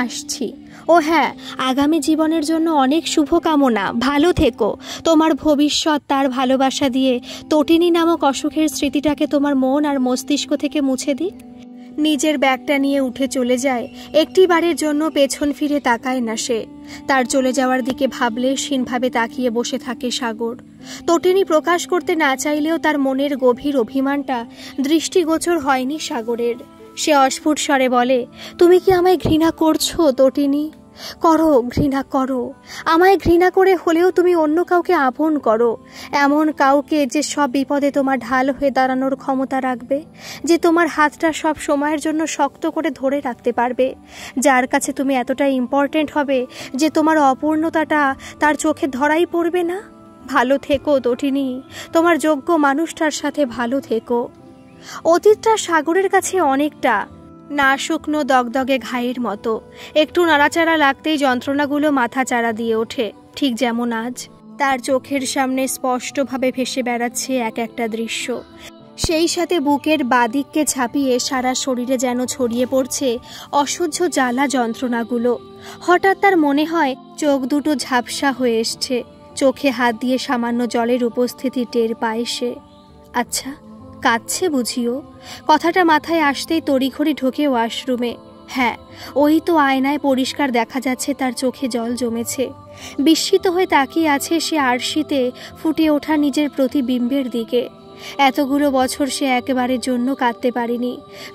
আসছি। ও হ্যাঁ, আগামী জীবনের জন্য অনেক শুভকামনা। ভালো থেকো। তোমার ভবিষ্যৎ তার ভালোবাসা দিয়ে তটিনী নামক অসুখের স্মৃতিটাকে তোমার মন আর মস্তিষ্ক থেকে মুছে দিক। নিজের ব্যাগটা নিয়ে উঠে চলে যায়। একটি বারের জন্য পেছন ফিরে তাকায় না সে। তার চলে যাওয়ার দিকে ভাবলে হীনভাবে তাকিয়ে বসে থাকে সাগর। তটিনী প্রকাশ করতে না চাইলেও তার মনের গভীর অভিমানটা দৃষ্টিগোচর হয়নি সাগরের। সে অস্ফুট স্বরে বলে, তুমি কি আমায় ঘৃণা করছো তটিনী? করো, ঘৃণা করো। আমায় ঘৃণা করে হলেও তুমি অন্য কাউকে আপন করো, এমন কাউকে যে সব বিপদে তোমার ঢাল হয়ে দাঁড়ানোর ক্ষমতা রাখবে, যে তোমার হাতটা সব সময়ের জন্য শক্ত করে ধরে রাখতে পারবে, যার কাছে তুমি এতটা ইম্পর্ট্যান্ট হবে যে তোমার অপূর্ণতাটা তার চোখে ধরাই পড়বে না। ভালো থেকো তটিনী, তোমার যোগ্য মানুষটার সাথে ভালো থেকো। অতীতটা সাগরের কাছে অনেকটা না শুকনো দগদগে ঘায়ের মতো। একটু নাড়াচাড়া লাগতেই যন্ত্রণাগুলো মাথা চাড়া দিয়ে ওঠে, ঠিক যেমন আজ তার চোখের সামনে স্পষ্টভাবে ভেসে বেড়াচ্ছে এক একটা দৃশ্য। সেই সাথে বুকের বাদিককে ছাপিয়ে সারা শরীরে যেন ছড়িয়ে পড়ছে অসহ্য জ্বালা যন্ত্রণাগুলো। হঠাৎ তার মনে হয় চোখ দুটো ঝাপসা হয়ে এসছে। চোখে হাত দিয়ে সামান্য জলের উপস্থিতি টের পায় সে। আচ্ছা, কাঁদছে বুঝিও? কথাটা মাথায় আসতেই তড়িঘড়ি ঢোকে ওয়াশরুমে। হ্যাঁ, ওই তো আয়নায় পরিষ্কার দেখা যাচ্ছে তার চোখে জল জমেছে। বিস্মিত হয়ে তাকিয়ে আছে সে আরশিতে ফুটে ওঠা নিজের প্রতিবিম্বের দিকে। এতগুলো বছর সে একেবারের জন্য কাঁদতে পারেনি।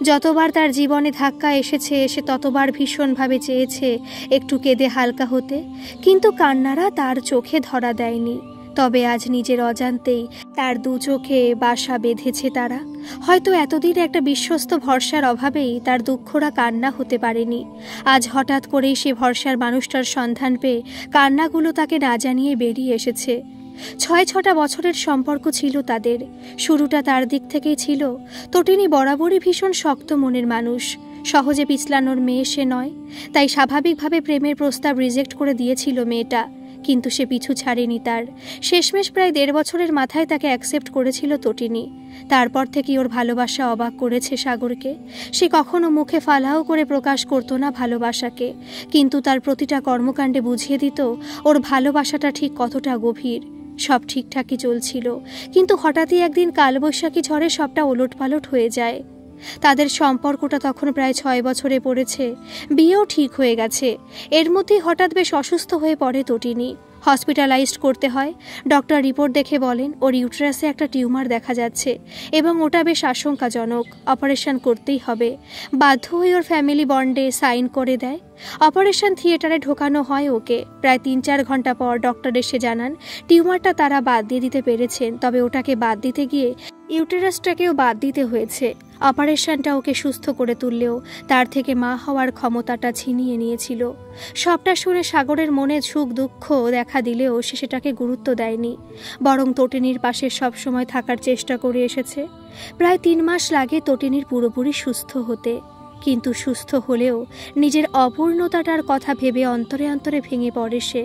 যতবার তার জীবনে ধাক্কা এসেছে সে ততবার ভীষণভাবে চেয়েছে একটু কেঁদে হালকা হতে, কিন্তু কান্নারা তার চোখে ধরা দেয়নি। তবে আজ নিজের অজান্তেই তার দু চোখে বাসা বেঁধেছে তারা। হয়তো এতদিন একটা বিশ্বস্ত ভরসার অভাবেই তার দুঃখরা কান্না হতে পারেনি। আজ হঠাৎ করেই সে ভরসার মানুষটার সন্ধান পেয়ে কান্নাগুলো তাকে না জানিয়ে বেরিয়ে এসেছে। 6 বছরের সম্পর্ক ছিল তাদের। শুরুটা তার দিক থেকেই ছিল। তটিনী বরাবরই ভীষণ শক্ত মনের মানুষ, সহজে পিছলানোর মেয়ে সে নয়। তাই স্বাভাবিকভাবে প্রেমের প্রস্তাব রিজেক্ট করে দিয়েছিল মেয়েটা। কিন্তু সে পিছু ছাড়েনি তার। শেষমেশ প্রায় 1.5 বছরের মাথায় তাকে অ্যাকসেপ্ট করেছিল তটিনী। তারপর থেকেই ওর ভালোবাসা অবাক করেছে সাগরকে। সে কখনো মুখে ফালাও করে প্রকাশ করতো না ভালোবাসাকে, কিন্তু তার প্রতিটা কর্মকাণ্ডে বুঝিয়ে দিত ওর ভালোবাসাটা ঠিক কতটা গভীর। সব ঠিকঠাকই চলছিল, কিন্তু হঠাৎই একদিন কালবৈশাখী ঝড়ে সবটা ওলটপালট হয়ে যায়। তাদের সম্পর্কটা তখন প্রায় 6 বছরে পড়েছে, বিয়েও ঠিক হয়ে গেছে। এর মধ্যেই হঠাৎ বেশ অসুস্থ হয়ে পড়ে তটিনী। হসপিটালাইজড করতে হয়। ডক্টর রিপোর্ট দেখে বলেন ওর ইউটেরাসে একটা টিউমার দেখা যাচ্ছে এবং ওটা বেশ আশঙ্কাজনক, অপারেশন করতেই হবে। বাধ্য হয়ে ওর ফ্যামিলি বন্ডে সাইন করে দেয়। অপারেশন থিয়েটারে ঢোকানো হয় ওকে। প্রায় 3-4 ঘন্টা পর ডক্টর এসে জানান টিউমারটা তারা বাদ দিয়ে দিতে পেরেছেন, তবে ওটাকে বাদ দিতে গিয়ে ইউটেরাসটাকেও বাদ দিতে হয়েছে। অপারেশনটা ওকে সুস্থ করে তুললেও তার থেকে মা হওয়ার ক্ষমতাটা ছিনিয়ে নিয়েছিল। সবটা শুনে সাগরের মনে সুখ দুঃখ দেখা দিলেও সে সেটাকে গুরুত্ব দেয়নি, বরং তটিনীর পাশে সবসময় থাকার চেষ্টা করে এসেছে। প্রায় 3 মাস লাগে তটিনীর পুরোপুরি সুস্থ হতে, কিন্তু সুস্থ হলেও নিজের অপূর্ণতাটার কথা ভেবে অন্তরে অন্তরে ভেঙে পড়ে সে।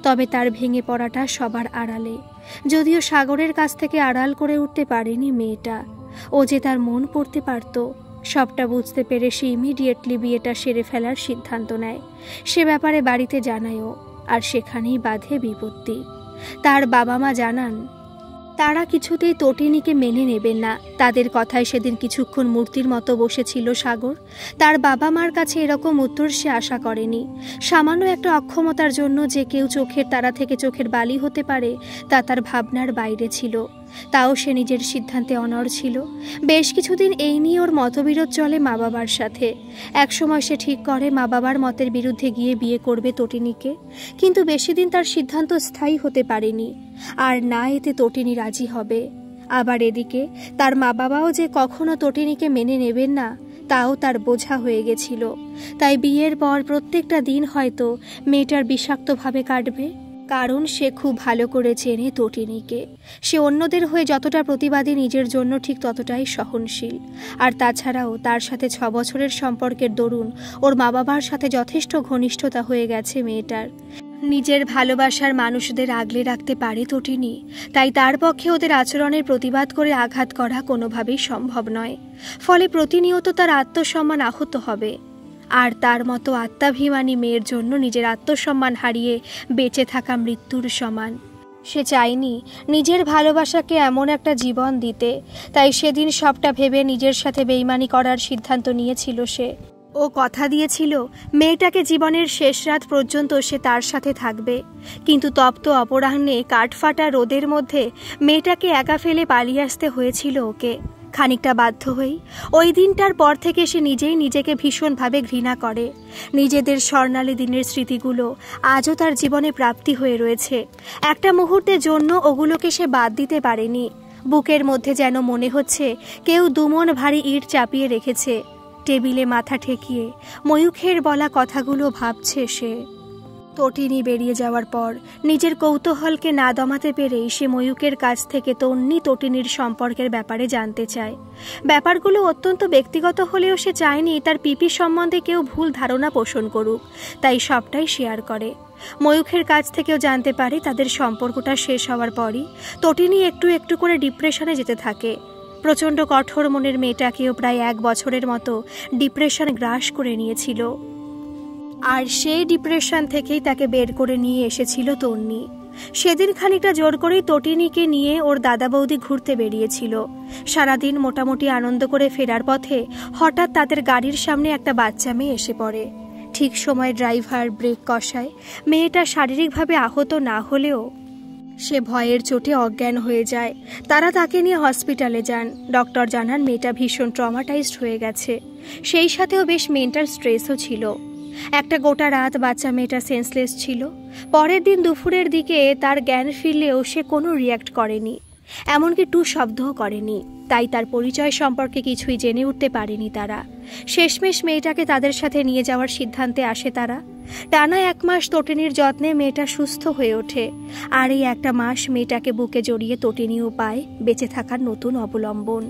তবে তার ভেঙে পড়াটা সবার আড়ালে, যদিও সাগরের কাছ থেকে আড়াল করে উঠতে পারেনি মেয়েটা। ও যে তার মন পড়তে পারত, সবটা বুঝতে পেরে সে ইমিডিয়েটলি বিয়েটা সেরে ফেলার সিদ্ধান্ত নেয়। সে ব্যাপারে বাড়িতে জানায়ও, আর সেখানেই বাধে বিপত্তি। তার বাবা মা জানান তারা কিছুতেই তটিনীকে মেনে নেবেন না। তাদের কথায় সেদিন কিছুক্ষণ মূর্তির মতো বসেছিল সাগর। তার বাবা মার কাছে এরকম উত্তর সে আশা করেনি। সামান্য একটা অক্ষমতার জন্য যে কেউ চোখের তারা থেকে চোখের বালি হতে পারে তা তার ভাবনার বাইরে ছিল। তাও সে নিজের সিদ্ধান্তে অনড় ছিল। বেশ কিছুদিন এই নিয়ে ওর মতবিরোধ চলে মা বাবার সাথে। একসময় সে ঠিক করে মা বাবার মতের বিরুদ্ধে গিয়ে বিয়ে করবে তটিনীকে, কিন্তু বেশি দিন তার সিদ্ধান্ত স্থায়ী হতে পারেনি। আর না এতে তটিনী রাজি হবে। আবার এদিকে তার মা বাবাও যে কখনো তটিনীকে মেনে নেবেন না তাও তার বোঝা হয়ে গেছিল। তাই বিয়ের পর প্রত্যেকটা দিন হয়তো মেয়েটার বিষাক্তভাবে কাটবে, কারণ সে খুব ভালো করে চেনে তটিনীকে। সে অন্যদের হয়ে যতটা প্রতিবাদী, নিজের জন্য ঠিক ততটাই সহনশীল। আর তাছাড়াও তার সাথে 6 বছরের সম্পর্কের দরুন ওর মা বাবার সাথে যথেষ্ট ঘনিষ্ঠতা হয়ে গেছে মেয়েটার। নিজের ভালোবাসার মানুষদের আগলে রাখতে পারে তটিনী, তাই তার পক্ষে ওদের আচরণের প্রতিবাদ করে আঘাত করা কোনোভাবেই সম্ভব নয়। ফলে প্রতিনিয়ত তার আত্মসম্মান আহত হবে। আর তার মতো আত্মাভিমানী মেয়ের জন্য নিজের আত্মসম্মান হারিয়ে বেঁচে থাকা মৃত্যুর সমান। সে চায়নি নিজের ভালোবাসাকে এমন একটা জীবন দিতে, তাই সেদিন সবটা ভেবে নিজের সাথে বেইমানি করার সিদ্ধান্ত নিয়েছিল সে। ও কথা দিয়েছিল মেয়েটাকে জীবনের শেষ রাত পর্যন্ত সে তার সাথে থাকবে, কিন্তু তপ্ত অপরাহ্নে কাঠফাটা রোদের মধ্যে মেয়েটাকে একা ফেলে পালিয়ে আসতে হয়েছিল ওকে। খানিকটা বাধ্য হই। ওই দিনটার পর থেকে সে নিজেই নিজেকে ভীষণভাবে ঘৃণা করে। নিজেদের স্বর্ণালী দিনের স্মৃতিগুলো আজও তার জীবনে প্রাপ্তি হয়ে রয়েছে। একটা মুহূর্তের জন্য ওগুলোকে সে বাদ দিতে পারেনি। বুকের মধ্যে যেন মনে হচ্ছে কেউ 2 মণ ভারী ইট চাপিয়ে রেখেছে। টেবিলে মাথা ঠেকিয়ে ময়ূখের বলা কথাগুলো ভাবছে সে। তটিনী বেরিয়ে যাওয়ার পর নিজের কৌতূহলকে না দমাতে পেরেই সে ময়ূকের কাছ থেকে তন্নি তটিনীর সম্পর্কের ব্যাপারে জানতে চায়। ব্যাপারগুলো অত্যন্ত ব্যক্তিগত হলেও সে চায়নি তার পিপি সম্বন্ধে কেউ ভুল ধারণা পোষণ করুক, তাই সবটাই শেয়ার করে। ময়ূখের কাছ থেকেও জানতে পারে তাদের সম্পর্কটা শেষ হওয়ার পরই তটিনী একটু একটু করে ডিপ্রেশনে যেতে থাকে। প্রচণ্ড কঠোর মনের মেয়েটাকেও প্রায় 1 বছরের মতো ডিপ্রেশন গ্রাস করে নিয়েছিল। আর সেই ডিপ্রেশন থেকেই তাকে বের করে নিয়ে এসেছিল তন্নি। সেদিন খানিকটা জোর করেই তটিনীকে নিয়ে ওর দাদা বৌদি ঘুরতে বেরিয়েছিল। সারাদিন মোটামুটি আনন্দ করে ফেরার পথে হঠাৎ তাদের গাড়ির সামনে একটা বাচ্চা মেয়ে এসে পড়ে। ঠিক সময় ড্রাইভার ব্রেক কষায়। মেয়েটা শারীরিকভাবে আহত না হলেও সে ভয়ের চোটে অজ্ঞান হয়ে যায়। তারা তাকে নিয়ে হসপিটালে যান। ডক্টর জানান মেয়েটা ভীষণ ট্রমাটাইজড হয়ে গেছে, সেই সাথেও বেশ মেন্টাল স্ট্রেসও ছিল। একটা গোটা রাত বাচ্চা মেয়েটা সেন্সলেস ছিল। পরের দিন দুপুরের দিকে তার জ্ঞান ফিরলেও সে কোনো রিয়্যাক্ট করেনি, এমনকি টু শব্দও করেনি। তাই তার পরিচয় সম্পর্কে কিছুই জেনে উঠতে পারেনি তারা। শেষমেশ মেয়েটাকে তাদের সাথে নিয়ে যাওয়ার সিদ্ধান্তে আসে তারা। টানা 1 মাস তটিনীর যত্নে মেয়েটা সুস্থ হয়ে ওঠে। আর এই 1টা মাস মেয়েটাকে বুকে জড়িয়ে তটিনীও পায় বেঁচে থাকার নতুন অবলম্বন।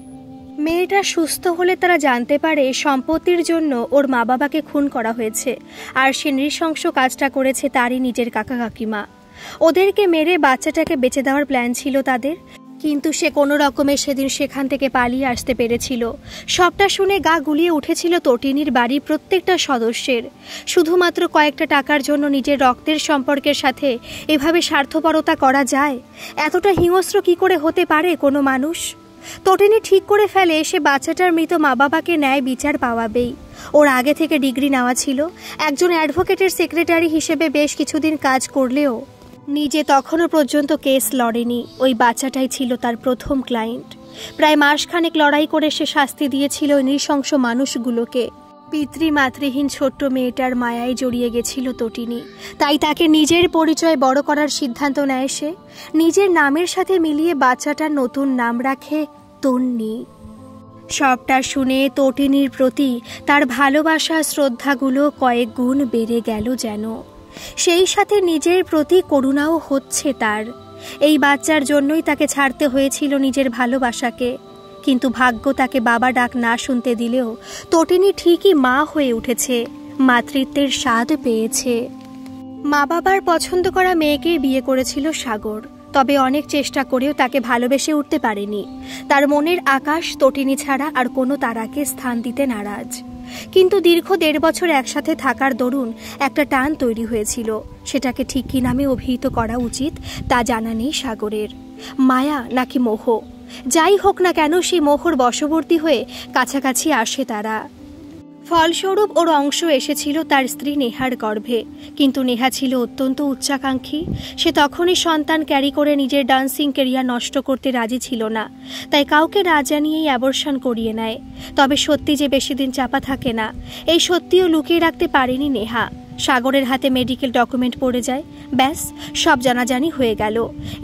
মেয়েটা সুস্থ হলে তারা জানতে পারে সম্পত্তির জন্য ওর মা বাবাকে খুন করা হয়েছে, আর সে নৃশংস কাজটা করেছে তারই নিজের কাকা কাকিমা। ওদেরকে মেরে বাচ্চাটাকে বেঁচে দেওয়ার প্ল্যান ছিল তাদের, কিন্তু সে কোনো রকমে সেদিন সেখান থেকে পালিয়ে আসতে পেরেছিল। সবটা শুনে গা গুলিয়ে উঠেছিল তটিনীর বাড়ির প্রত্যেকটা সদস্যের। শুধুমাত্র কয়েকটা টাকার জন্য নিজের রক্তের সম্পর্কের সাথে এভাবে স্বার্থপরতা করা যায়? এতটা হিংস্র কি করে হতে পারে কোনো মানুষ? তটিনী ঠিক করে ফেলে সে বাচ্চাটার মৃত মা বাবাকে ন্যায় বিচার পাওয়াবেই। ওর আগে থেকে ডিগ্রি নেওয়া ছিল, একজন অ্যাডভোকেটের সেক্রেটারি হিসেবে বেশ কিছুদিন কাজ করলেও নিজে তখনও পর্যন্ত কেস লড়েনি। ওই বাচ্চাটাই ছিল তার প্রথম ক্লায়েন্ট। প্রায় মাসখানেক লড়াই করে সে শাস্তি দিয়েছিল ওই নৃশংস মানুষগুলোকে। পিতৃমাতৃহীন ছোট্ট মেয়েটার মায়ায় জড়িয়ে গেছিল তটিনী, তাই তাকে নিজের পরিচয় বড় করার সিদ্ধান্ত নেয় সে। নিজের নামের সাথে মিলিয়ে বাচ্চাটার নতুন নাম রাখে তন্নি। সবটা শুনে তটিনীর প্রতি তার ভালোবাসা শ্রদ্ধাগুলো কয়েক গুণ বেড়ে গেল যেন। সেই সাথে নিজের প্রতি করুণাও হচ্ছে তার। এই বাচ্চার জন্যই তাকে ছাড়তে হয়েছিল নিজের ভালোবাসাকে, কিন্তু ভাগ্য তাকে বাবা ডাক না শুনতে দিলেও তটিনী ঠিকই মা হয়ে উঠেছে, মাতৃত্বের স্বাদ পেয়েছে। মা বাবার পছন্দ করা মেয়েকে বিয়ে করেছিল সাগর, তবে অনেক চেষ্টা করেও তাকে ভালোবেসে উঠতে পারেনি। তার মনের আকাশ তটিনী ছাড়া আর কোনো তারাকে স্থান দিতে নারাজ। কিন্তু দীর্ঘ 1.5 বছর একসাথে থাকার দরুন একটা টান তৈরি হয়েছিল। সেটাকে ঠিক কী নামে অভিহিত করা উচিত তা জানা নেই সাগরের। মায়া নাকি মোহ, যাই হোক না কেন সেই মোহর বশবর্তী হয়ে কাছাকাছি আসে তারা। ফলস্বরূপ ওর অংশ এসেছিল তার স্ত্রী নেহার গর্ভে, কিন্তু নেহা ছিল অত্যন্ত উচ্চাকাঙ্ক্ষী। সে তখনই সন্তান ক্যারি করে নিজের ডান্সিং ক্যারিয়ার নষ্ট করতে রাজি ছিল না, তাই কাউকে না জানিয়েই অ্যাবর্শন করিয়ে নেয়। তবে সত্যি যে বেশি দিন চাপা থাকে না, এই সত্যিও লুকিয়ে রাখতে পারেনি নেহা। সাগরের হাতে মেডিকেল ডকুমেন্ট পড়ে যায়, ব্যাস সব জানাজানি হয়ে গেল।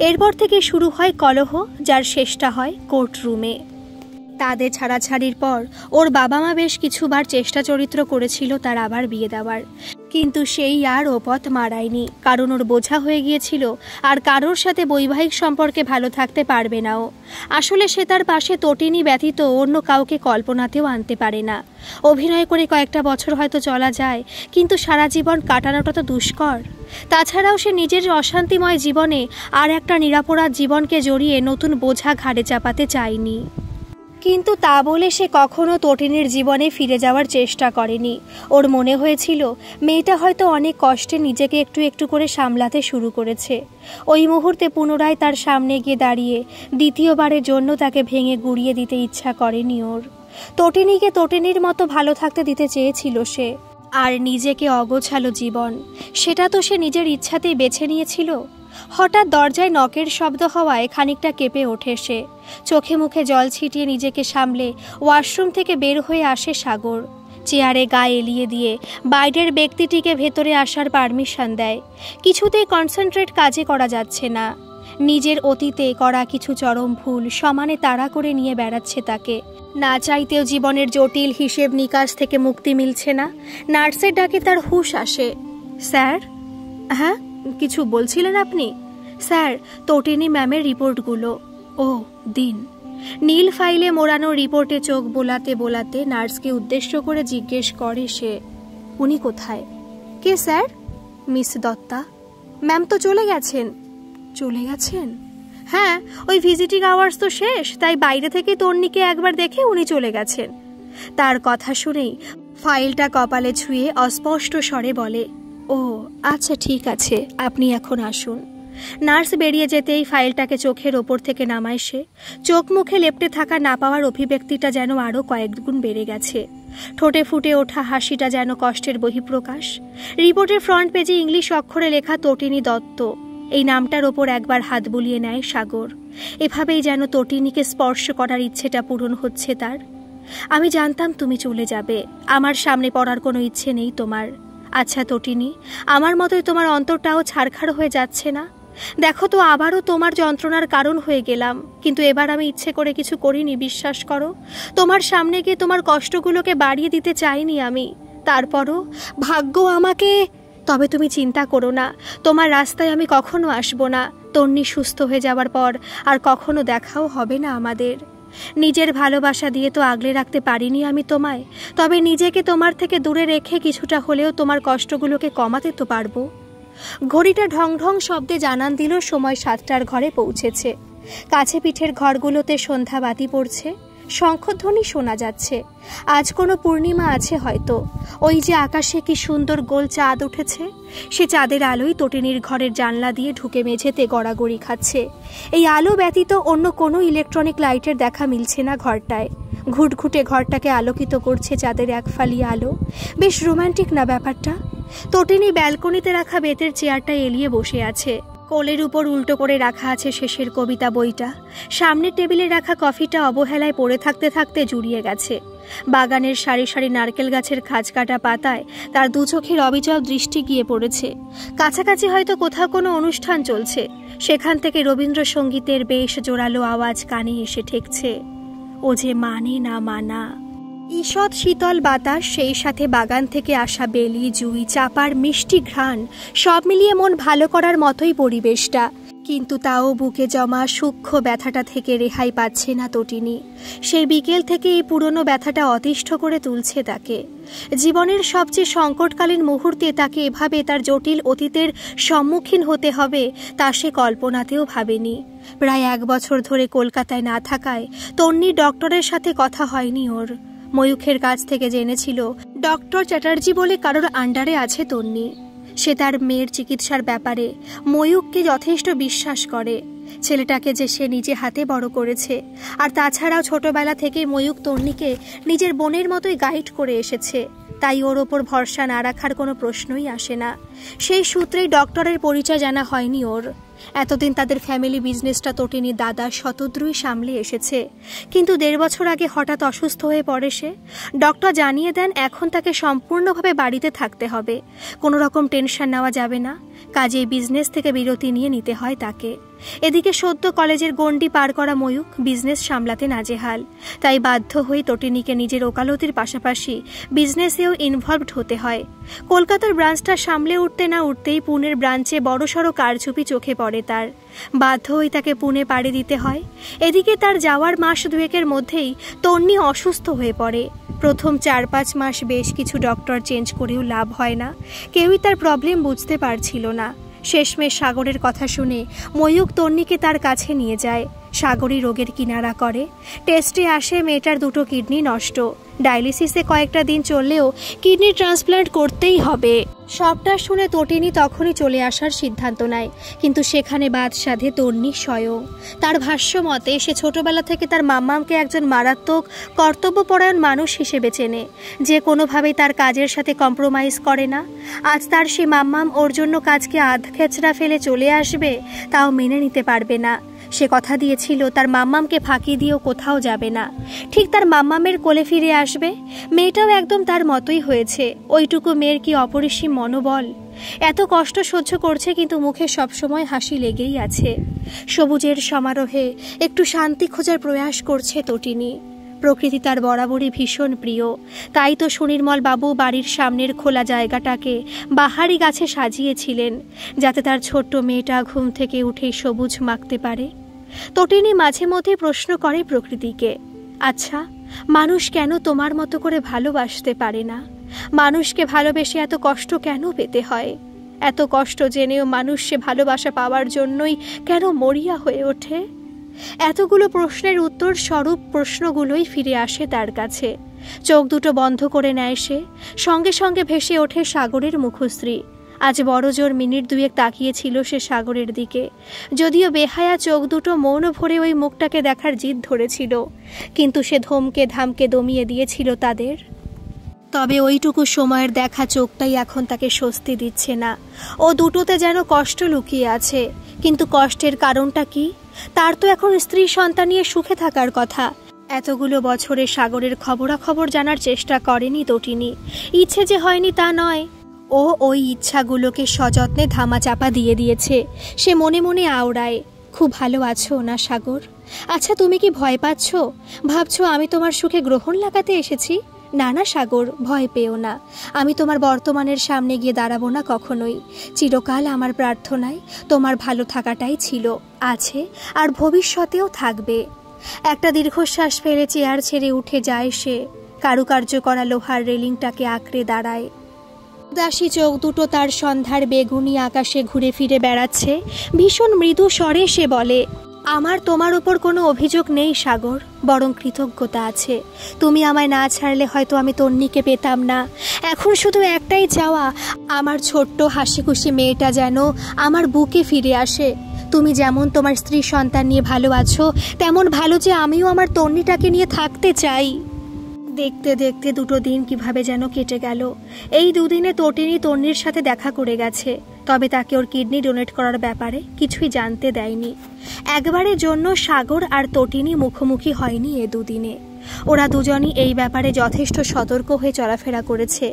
এরপর থেকে শুরু হয় কলহ, যার শেষটা হয় কোর্ট রুমে। তাদের ছাড়াছাড়ির পর ওর বাবা মা বেশ কিছুবার চেষ্টা চরিত্র করেছিল তার আবার বিয়ে দেওয়ার, কিন্তু সেই আর ওপথ মারায়নি, কারণ ওর বোঝা হয়ে গিয়েছিল আর কারোর সাথে বৈবাহিক সম্পর্কে ভালো থাকতে পারবে না ও। আসলে সে তার পাশে তটিনী ব্যতীত অন্য কাউকে কল্পনাতেও আনতে পারে না। অভিনয় করে কয়েকটা বছর হয়তো চলা যায়, কিন্তু সারা জীবন কাটানোটা তো দুষ্কর। তাছাড়াও সে নিজের অশান্তিময় জীবনে আর একটা নিরাপরাধ জীবনকে জড়িয়ে নতুন বোঝা ঘাড়ে চাপাতে চায়নি। কিন্তু তা বলে সে কখনো তটিনীর জীবনে ফিরে যাওয়ার চেষ্টা করেনি। ওর মনে হয়েছিল মেয়েটা হয়তো অনেক কষ্টে নিজেকে একটু একটু করে সামলাতে শুরু করেছে। ওই মুহূর্তে পুনরায় তার সামনে গিয়ে দাঁড়িয়ে দ্বিতীয়বারের জন্য তাকে ভেঙে গুড়িয়ে দিতে ইচ্ছা করেনি ওর। তটিনীকে তটিনীর মতো ভালো থাকতে দিতে চেয়েছিল সে, আর নিজেকে অগোছালো জীবন সেটা তো সে নিজের ইচ্ছাতেই বেছে নিয়েছিল। হঠাৎ দরজায় নকের শব্দ হওয়ায় খানিকটা কেঁপে ওঠে সে। চোখে মুখে জল ছিটিয়ে নিজেকে সামলে ওয়াশরুম থেকে বের হয়ে আসে সাগর। চেয়ারে গা এলিয়ে দিয়ে বাইরের ব্যক্তিটিকে ভেতরে আসার পারমিশন দেয়। কিছুতেই কনসেন্ট্রেট কাজে করা যাচ্ছে না। নিজের অতীতে করা কিছু চরম ভুল সমানে তাড়া করে নিয়ে বেড়াচ্ছে তাকে। না চাইতেও জীবনের জটিল হিসেব নিকাশ থেকে মুক্তি মিলছে না। নার্সের ডাকে তার হুঁশ আসে। স্যার? হ্যাঁ, কিছু বলছিলেন আপনি? স্যার, তটিনী ম্যামের রিপোর্টগুলো। ও দিন। নীল ফাইলে মোড়ানো রিপোর্টে চোখ বোলাতে বোলাতে নার্সকে উদ্দেশ্য করে জিজ্ঞেস করে সে, উনি কোথায়? কে স্যার? মিস দত্তা। ম্যাম তো চলে গেছেন। চলে গেছেন? হ্যাঁ, ওই ভিজিটিং আওয়ার্স তো শেষ, তাই বাইরে থেকে তন্নিকে একবার দেখে উনি চলে গেছেন। তার কথা শুনেই ফাইলটা কপালে ছুঁয়ে অস্পষ্ট স্বরে বলে, ও আচ্ছা ঠিক আছে, আপনি এখন আসুন। নার্স বেরিয়ে যেতেই ফাইলটাকে চোখের ওপর থেকে নামায় সে। চোখ মুখে লেপ্টে থাকা না পাওয়ার অভিব্যক্তিটা যেন আরও কয়েক গুণ বেড়ে গেছে। ঠোঁটে ফুটে ওঠা হাসিটা যেন কষ্টের বহিঃপ্রকাশ। রিপোর্টের ফ্রন্ট পেজে ইংলিশ অক্ষরে লেখা তটিনী দত্ত, এই নামটার ওপর একবার হাত বুলিয়ে নেয় সাগর। এভাবেই যেন তটিনীকে স্পর্শ করার ইচ্ছেটা পূরণ হচ্ছে তার। আমি জানতাম তুমি চলে যাবে, আমার সামনে পড়ার কোনো ইচ্ছে নেই তোমার। আচ্ছা তটিনী, আমার মতোই তোমার অন্তরটাও ছারখার হয়ে যাচ্ছে না? দেখো তো, আবারও তোমার যন্ত্রণার কারণ হয়ে গেলাম, কিন্তু এবার আমি ইচ্ছে করে কিছু করিনি, বিশ্বাস করো। তোমার সামনে গিয়ে তোমার কষ্টগুলোকে বাড়িয়ে দিতে চাইনি আমি। তারপরও ভাগ্য আমাকে... তবে তুমি চিন্তা করো না, তোমার রাস্তায় আমি কখনো আসবো না। তন্নি সুস্থ হয়ে যাওয়ার পর আর কখনো দেখাও হবে না আমাদের। নিজের ভালোবাসা দিয়ে তো আগলে রাখতে পারিনি আমি তোমায়, তবে নিজেকে তোমার থেকে দূরে রেখে কিছুটা হলেও তোমার কষ্টগুলোকে কমাতে তো পারবো। ঘড়িটা ঢং ঢং শব্দে জানান দিল সময় 7টার ঘরে পৌঁছেছে। কাছে পিঠের ঘরগুলোতে সন্ধ্যা বাতি পড়ছে, শঙ্খধ্বনি শোনা যাচ্ছে। আজ কোনো পূর্ণিমা আছে হয়তো। ওই যে আকাশে কি সুন্দর গোল চাঁদ উঠেছে, সে চাঁদের আলোই তটিনীর ঘরের জানলা দিয়ে ঢুকে মেঝেতে গড়াগড়ি খাচ্ছে। এই আলো ব্যতীত অন্য কোনো ইলেকট্রনিক লাইটের দেখা মিলছে না ঘরটায়। ঘুটঘুটে ঘরটাকে আলোকিত করছে চাঁদের এক ফালি আলো। বেশ রোমান্টিক না ব্যাপারটা? তটিনী ব্যালকনিতে রাখা বেতের চেয়ারটা এলিয়ে বসে আছে। কোলের উপর উল্টো করে রাখা আছে শেষের কবিতা বইটা। সামনের টেবিলে রাখা কফিটা অবহেলায় পড়ে থাকতে থাকতে জুড়িয়ে গেছে। বাগানের সারি সারি নারকেল গাছের খাঁজকাটা পাতায় তার দু চোখের অবিচল দৃষ্টি গিয়ে পড়েছে। কাছাকাছি হয়তো কোথাও কোনো অনুষ্ঠান চলছে, সেখান থেকে রবীন্দ্রসঙ্গীতের বেশ জোরালো আওয়াজ কানে এসে ঠেকছে। ও যে মানে না মানা। ঈষৎ শীতল বাতাস, সেই সাথে বাগান থেকে আসা বেলি, জুই, চাপার মিষ্টি ঘ্রাণ, সব মিলিয়ে মন ভালো করার মতোই পরিবেশটা। কিন্তু তাও বুকে জমা সূক্ষ্ম ব্যথাটা থেকে রেহাই পাচ্ছে না তটিনী। সেই বিকেল থেকে এই পুরনো ব্যথাটা অতিষ্ঠ করে তুলছে তাকে। জীবনের সবচেয়ে সংকটকালীন মুহূর্তে তাকে এভাবে তার জটিল অতীতের সম্মুখীন হতে হবে তা সে কল্পনাতেও ভাবেনি। প্রায় 1 বছর ধরে কলকাতায় না থাকায় তন্নি ডক্টরের সাথে কথা হয়নি ওর। ময়ূখের কাছ থেকে জেনেছিল ডক্টর চ্যাটার্জি বলে কারোর আন্ডারে আছে তন্নি। সে তার মেয়ের চিকিৎসার ব্যাপারে ময়ূখকে যথেষ্ট বিশ্বাস করে। ছেলেটাকে যে সে নিজে হাতে বড় করেছে, আর তাছাড়াও ছোটবেলা থেকে ময়ূখ তন্নিকে নিজের বোনের মতোই গাইড করে এসেছে, তাই ওর ওপর ভরসা না রাখার কোনো প্রশ্নই আসে না। সেই সূত্রেই ডক্টরের পরিচয় জানা হয়নি ওর। এতদিন তাদের ফ্যামিলি বিজনেসটা তটিনী দাদা শতদ্রুই সামলে এসেছে, কিন্তু 1.5 বছর আগে হঠাৎ অসুস্থ হয়ে পড়ে সে। ডক্টর জানিয়ে দেন এখন তাকে সম্পূর্ণভাবে বাড়িতে থাকতে হবে, কোনো রকম টেনশন নেওয়া যাবে না। কাজেই বিজনেস থেকে বিরতি নিয়ে নিতে হয় তাকে। এদিকে সদ্য কলেজের গণ্ডি পার করা ময়ূখ বিজনেস সামলাতে নাজেহাল, তাই বাধ্য হয়ে তটিনীকে নিজের ওকালতির পাশাপাশি বিজনেসেও ইনভলভড হতে হয়। কলকাতার ব্রাঞ্চটা সামলে উঠতে না উঠতেই পুনের ব্রাঞ্চে বড়সড় কারচুপি চোখে পড়ে তার। বাধ্য হয়ে তাকে পুনে পাড়ি দিতে হয়। এদিকে তার যাওয়ার মাস 2-এর মধ্যেই তন্নি অসুস্থ হয়ে পড়ে। প্রথম 4-5 মাস বেশ কিছু ডক্টর চেঞ্জ করেও লাভ হয় না, কেউই তার প্রবলেম বুঝতে পারছিল না। শেষমেশ সাগরের কথা শুনে ময়ূখ তন্নিকে তার কাছে নিয়ে যায়। সাগরী রোগের কিনারা করে। টেস্টে আসে মেয়েটার 2টো কিডনি নষ্ট। ডায়ালিসিসে কয়েকটা দিন চললেও কিডনি ট্রান্সপ্লান্ট করতেই হবে। সবটা শুনে তটিনী তখনই চলে আসার সিদ্ধান্ত নেয়, কিন্তু সেখানে বাদ সাধে তন্নি স্বয়ং। তার ভাষ্য মতে সে ছোটবেলা থেকে তার মাম্মামকে একজন মারাত্মক কর্তব্যপরায়ণ মানুষ হিসেবে চেনে, যে কোনোভাবেই তার কাজের সাথে কম্প্রোমাইজ করে না। আজ তার সে মাম্মাম ওর জন্য কাজকে আধখেচড়া ফেলে চলে আসবে, তাও মেনে নিতে পারবে না। সে কথা দিয়েছিল তার মাম্মামকে ফাঁকি দিয়েও কোথাও যাবে না, ঠিক তার মাম্মামের কোলে ফিরে আসবে। মেয়েটাও একদম তার মতোই হয়েছে। ওইটুকু মেয়ের কি অপরিসীম মনোবল! এত কষ্ট সহ্য করছে, কিন্তু মুখে সবসময় হাসি লেগেই আছে। সবুজের সমারোহে একটু শান্তি খোঁজার প্রয়াস করছে তটিনী। প্রকৃতি তার বরাবরই ভীষণ প্রিয়, তাই তো সুনির্মল বাবু বাড়ির সামনের খোলা জায়গাটাকে বাহারি গাছে সাজিয়েছিলেন, যাতে তার ছোট্ট মেয়েটা ঘুম থেকে উঠে সবুজ মাখতে পারে। তটিনী মাঝে মধ্যে প্রশ্ন করে প্রকৃতিকে, আচ্ছা, মানুষ কেন তোমার মতো করে ভালোবাসতে পারে না? মানুষকে ভালোবেসে এত কষ্ট কেন পেতে হয়? এত কষ্ট জেনেও মানুষ সে ভালোবাসা পাওয়ার জন্যই কেন মরিয়া হয়ে ওঠে? এতগুলো প্রশ্নের উত্তর স্বরূপ প্রশ্নগুলোই ফিরে আসে তার কাছে। চোখ দুটো বন্ধ করে নেয় সে। সঙ্গে সঙ্গে ভেসে ওঠে সাগরের মুখশ্রী। আজ বড় জোর মিনিট 2 তাকিয়েছিল সে সাগরের দিকে। যদিও বেহায়া চোখ দুটো মন ভরে ওই মুখটাকে দেখার জিদ ধরেছিল, কিন্তু সে ধমকে ধামকে দমিয়ে দিয়েছিল তাদের। তবে ওইটুকু সময়ের দেখা চোখটাই এখন তাকে স্বস্তি দিচ্ছে না। ও দুটোতে যেন কষ্ট লুকিয়ে আছে, কিন্তু কষ্টের কারণটা কি? তার তো এখন স্ত্রী সন্তান নিয়ে সুখে থাকার কথা। এতগুলো বছরে সাগরের খবরাখবর জানার চেষ্টা করেনি তটিনী। ইচ্ছে যে হয়নি তা নয়, ও ওই ইচ্ছাগুলোকে সযত্নে ধামাচাপা দিয়ে দিয়েছে। সে মনে মনে আওড়ায়, খুব ভালো আছো না সাগর? আচ্ছা, তুমি কি ভয় পাচ্ছ? ভাবছো আমি তোমার সুখে গ্রহণ লাগাতে এসেছি? না না সাগর, ভয় পেও না। আমি তোমার বর্তমানের সামনে গিয়ে দাঁড়াবো না কখনোই। চিরকাল আমার প্রার্থনায় তোমার ভালো থাকাটাই ছিল, আছে, আর ভবিষ্যতেও থাকবে। একটা দীর্ঘশ্বাস ফেলে চেয়ার ছেড়ে উঠে যায় সে। কারুকার্য করা লোহার রেলিংটাকে আঁকড়ে দাঁড়ায়। উদাসী চোখ দুটো তার সন্ধ্যার বেগুনি আকাশে ঘুরে ফিরে বেড়াচ্ছে। ভীষণ মৃদু স্বরে সে বলে, আমার তোমার ওপর কোনো অভিযোগ নেই সাগর, বরং কৃতজ্ঞতা আছে। তুমি আমায় না ছাড়লে হয়তো আমি তন্নিকে পেতাম না। এখন শুধু একটাই চাওয়া, আমার ছোট্ট হাসি খুশি মেয়েটা যেন আমার বুকে ফিরে আসে। তুমি যেমন তোমার স্ত্রী সন্তান নিয়ে ভালো আছো, তেমন ভালো যে আমিও আমার তন্নিটাকে নিয়ে থাকতে চাই। দেখতে দেখতে দুটো দিন কিভাবে যেন কেটে গেল। এই দুদিনে তটিনী তন্নির সাথে দেখা করে গেছে, তবে তাকে ওর কিডনি ডোনেট করার ব্যাপারে কিছুই জানতে দেয়নি। একবারের জন্য সাগর আর তটিনী মুখোমুখি হয়নি এ দুদিনে। ওরা দুজনই এই ব্যাপারে যথেষ্ট সতর্ক হয়ে চলাফেরা করেছে।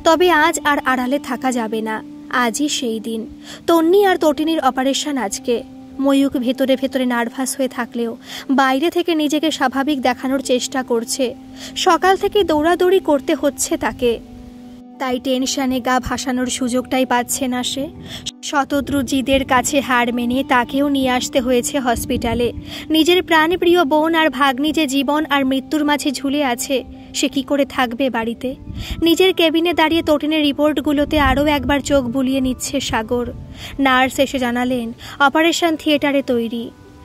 তবে আজ আর আড়ালে থাকা যাবে না, আজই সেই দিন। তন্নি আর তটিনীর অপারেশন আজকে। ময়ূক ভেতরে ভেতরে নার্ভাস হয়ে থাকলেও বাইরে থেকে নিজেকে স্বাভাবিক দেখানোর চেষ্টা করছে। সকাল থেকে দৌড়াদৌড়ি করতে হচ্ছে তাকে, তাই টেনশনে গা ভাসানোর সুযোগটাই পাচ্ছে না সে। শতদ্রু জিদের কাছে হার মেনে তাকেও নিয়ে আসতে হয়েছে হসপিটালে। নিজের প্রাণপ্রিয় বোন আর ভাগ্নি যে জীবন আর মৃত্যুর মাঝে ঝুলে আছে, সে কি করে থাকবে বাড়িতে? নিজের কেবিনে দাঁড়িয়ে তটিনের রিপোর্টগুলোতে আরও একবার চোখ বুলিয়ে নিচ্ছে সাগর। নার্স এসে জানালেন অপারেশন থিয়েটারে তৈরি,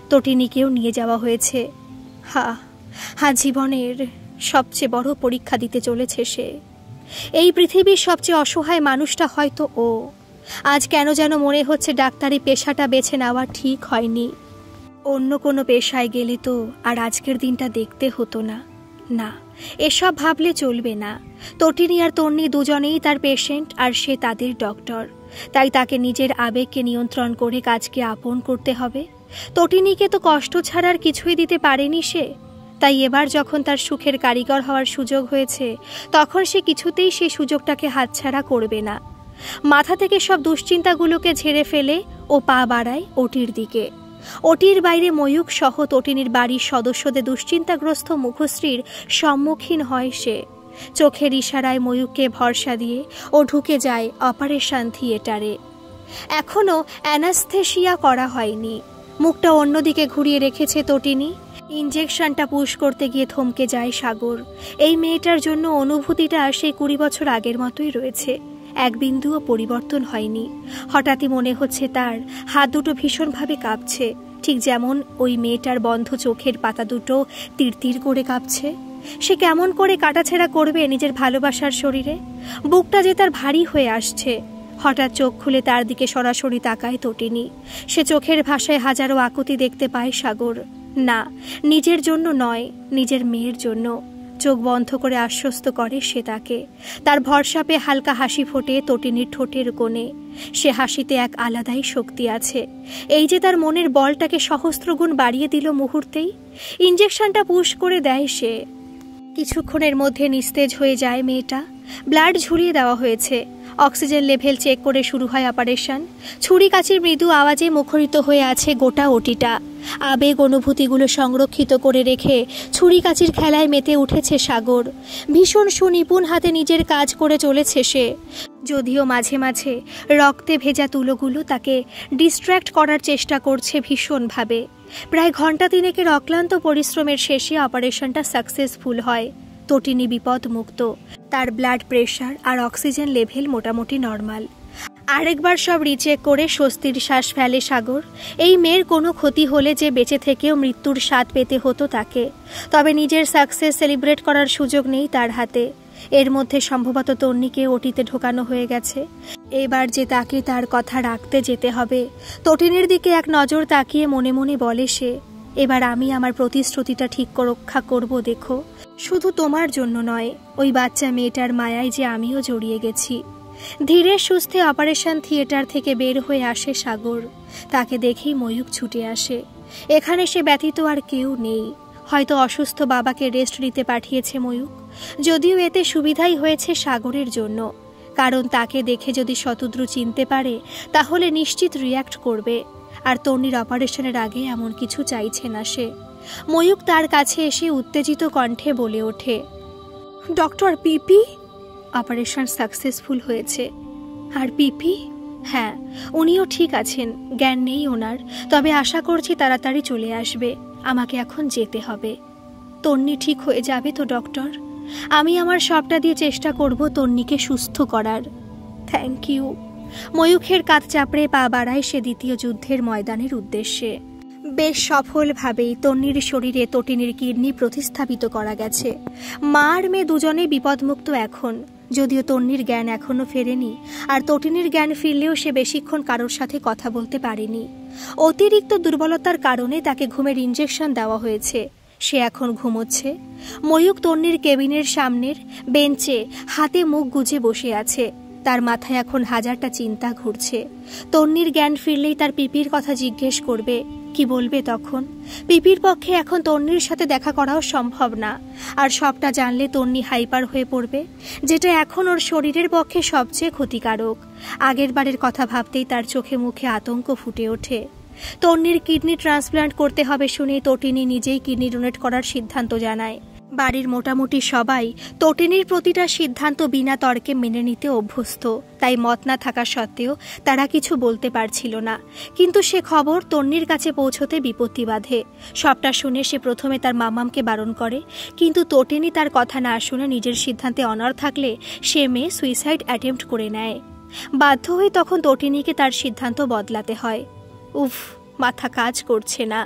তটিনীকেও নিয়ে যাওয়া হয়েছে। জীবনের সবচেয়ে বড় পরীক্ষা দিতে চলেছে সে। এই পৃথিবীর সবচেয়ে অসহায় মানুষটা হয়তো ও। আজ কেন যেন মনে হচ্ছে ডাক্তারি পেশাটা বেছে নেওয়া ঠিক হয়নি। অন্য কোনো পেশায় গেলে তো আর আজকের দিনটা দেখতে হতো না। না, এসব ভাবলে চলবে না। তটিনী আর তন্নি দুজনেই তার পেশেন্ট, আর সে তাদের ডক্টর। তাই তাকে নিজের আবেগকে নিয়ন্ত্রণ করে কাজকে আপন করতে হবে। তটিনীকে তো কষ্ট ছাড়ার কিছুই দিতে পারেনি সে। তাই এবার যখন তার সুখের কারিগর হওয়ার সুযোগ হয়েছে, তখন সে কিছুতেই সেই সুযোগটাকে হাতছাড়া করবে না। মাথা থেকে সব দুশ্চিন্তাগুলোকে ঝেড়ে ফেলে ও পা বাড়ায় ওটির দিকে। ওটির বাইরে ময়ূক সহ তটিনীর বাড়ির সদস্যদের দুশ্চিন্তাগ্রস্ত মুখশ্রীর সম্মুখীন হয় সে। চোখের ইশারায় ময়ূককে ভরসা দিয়ে ও ঢুকে যায় অপারেশন থিয়েটারে। এখনও অ্যানাস্থেশিয়া করা হয়নি। মুখটা অন্যদিকে ঘুরিয়ে রেখেছে তটিনী। ইঞ্জেকশনটা পুশ করতে গিয়ে থমকে যায় সাগর। এই মেয়েটার জন্য অনুভূতিটা সেই 20 বছর আগের মতোই রয়েছে, এক বিন্দুও পরিবর্তন হয়নি। হঠাৎই মনে হচ্ছে তার হাত দুটো ভীষণভাবে কাঁপছে, ঠিক যেমন ওই মেয়েটার বন্ধ চোখের পাতা দুটো তিরতির করে কাঁপছে। সে কেমন করে কাটাছেঁড়া করবে নিজের ভালোবাসার শরীরে? বুকটা যে তার ভারী হয়ে আসছে। হঠাৎ চোখ খুলে তার দিকে সরাসরি তাকায় তটিনী। সে চোখের ভাষায় হাজারো আকুতি দেখতে পায় সাগর। না, নিজের জন্য নয়, নিজের মেয়ের জন্য। চোখ বন্ধ করে আশ্বস্ত করে সে তাকে। তার ভরসা পেয়ে হালকা হাসি ফোটে তটিনীর ঠোঁটের কোণে। সে হাসিতে এক আলাদাই শক্তি আছে। এই যে তার মনের বলটাকে সহস্রগুণ বাড়িয়ে দিল মুহূর্তেই। ইঞ্জেকশনটা পুশ করে দেয় সে। কিছুক্ষণের মধ্যে নিস্তেজ হয়ে যায় মেয়েটা। ব্লাড ঝুলিয়ে দেওয়া হয়েছে। অক্সিজেন লেভেল চেক করে শুরু হয় অপারেশন। ছুরি কাচির মৃদু আওয়াজে মুখরিত হয়ে আছে গোটা ওটিটা। আবেগ অনুভূতিগুলো সংরক্ষিত করে রেখে ছুরি কাচির খেলায় মেতে উঠেছে সাগর। ভীষণ সুনিপুণ হাতে নিজের কাজ করে চলেছে সে। যদিও মাঝে মাঝে রক্তে ভেজা তুলোগুলো তাকে ডিস্ট্র্যাক্ট করার চেষ্টা করছে ভীষণভাবে। প্রায় ঘন্টা তিনেকের অক্লান্ত পরিশ্রমের শেষে অপারেশনটা সাকসেসফুল হয়। তটিনী বিপদ মুক্ত। তার ব্লাড প্রেশার আর অক্সিজেন লেভেল মোটামুটি নর্মাল। আরেকবার সব রিচেক করে স্বস্তির শ্বাস ফেলে সাগর। এই মেয়ের কোনো ক্ষতি হলে যে বেঁচে থেকেও মৃত্যুর স্বাদ পেতে হতো তাকে, তবে নিজের সাকসেস সেলিব্রেট করার সুযোগ নেই তার হাতে। এর মধ্যে সম্ভবত তন্নিকে ওটিতে ঢোকানো হয়ে গেছে। এবার যে তাকে তার কথা রাখতে যেতে হবে। তটিনীর দিকে এক নজর তাকিয়ে মনে মনে বলে সে, এবার আমি আমার প্রতিশ্রুতিটা ঠিক রক্ষা করব। দেখো, শুধু তোমার জন্য নয়, ওই বাচ্চা মেয়েটার মায়ায় যে আমিও জড়িয়ে গেছি। ধীরে সুস্থে অপারেশন থিয়েটার থেকে বের হয়ে আসে সাগর। তাকে দেখেই ময়ূক ছুটে আসে। এখানে সে ব্যতীত আর কেউ নেই। হয়তো অসুস্থ বাবাকে রেস্ট নিতে পাঠিয়েছে ময়ূক। যদিও এতে সুবিধাই হয়েছে সাগরের জন্য, কারণ তাকে দেখে যদি শতদ্রু চিনতে পারে তাহলে নিশ্চিত রিয়্যাক্ট করবে। আর তন্নির অপারেশনের আগে এমন কিছু চাইছে না সে। ময়ূক তার কাছে এসে উত্তেজিত কণ্ঠে বলে ওঠে, ডক্টর, পিপি? অপারেশন সাকসেসফুল হয়েছে। আর পিপি? হ্যাঁ, উনিও ঠিক আছেন, জ্ঞান নেই ওনার, তবে আশা করছি তাড়াতাড়ি চলে আসবে। আমাকে এখন যেতে হবে। তন্নি ঠিক হয়ে যাবে তো ডক্টর? আমি আমার সবটা দিয়ে চেষ্টা করব তন্নিকে সুস্থ করার। Thank you. ময়ূখের কাঁধ চাপড়ে পা বাড়ায় সে দ্বিতীয় যুদ্ধের ময়দানের উদ্দেশ্যে। বেশ সফলভাবেই তন্নির শরীরে তটিনীর কিডনি প্রতিস্থাপিত করা গেছে। মা আর মেয়ে দুজনে বিপদমুক্ত এখন, যদিও তন্নির জ্ঞান এখনো ফেরেনি, আর তটিনীর জ্ঞান ফিরলেও সে বেশিক্ষণ কারোর সাথে কথা বলতে পারেনি। অতিরিক্ত দুর্বলতার কারণে তাকে ঘুমের ইঞ্জেকশন দেওয়া হয়েছে। সে এখন ঘুমোচ্ছে। ময়ূখ তন্নির কেবিনের সামনের বেঞ্চে হাতে মুখ গুজে বসে আছে। তার মাথায় এখন হাজারটা চিন্তা ঘুরছে। তন্নির জ্ঞান ফিরলেই তার পিপির কথা জিজ্ঞেস করবে। কি বলবে তখন? পিপির পক্ষে এখন তন্নির সাথে দেখা করাও সম্ভব না, আর সবটা জানলে তন্নি হাইপার হয়ে পড়বে, যেটা এখন ওর শরীরের পক্ষে সবচেয়ে ক্ষতিকারক। আগের বারের কথা ভাবতেই তার চোখে মুখে আতঙ্ক ফুটে ওঠে। তন্নির কিডনি ট্রান্সপ্লান্ট করতে হবে শুনেই তটিনী নিজেই কিডনি ডোনেট করার সিদ্ধান্ত জানায়। বাড়ির মোটামুটি সবাই তটিনীর প্রতিটা সিদ্ধান্ত বিনা তর্কে মেনে নিতে অভ্যস্ত, তাই মত না থাকা সত্ত্বেও তারা কিছু বলতে পারছিল না। কিন্তু সে খবর তন্নির কাছে পৌঁছতে বিপত্তি বাধে। সবটা শুনে সে প্রথমে তার মামামকে বারণ করে, কিন্তু তটিনী তার কথা না শুনে নিজের সিদ্ধান্তে অনড় থাকলে সে মেয়ে সুইসাইড অ্যাটেম্প্ট করে নেয়। বাধ্য হয়ে তখন তটিনীকে তার সিদ্ধান্ত বদলাতে হয়। উফ, মাথা কাজ করছে না।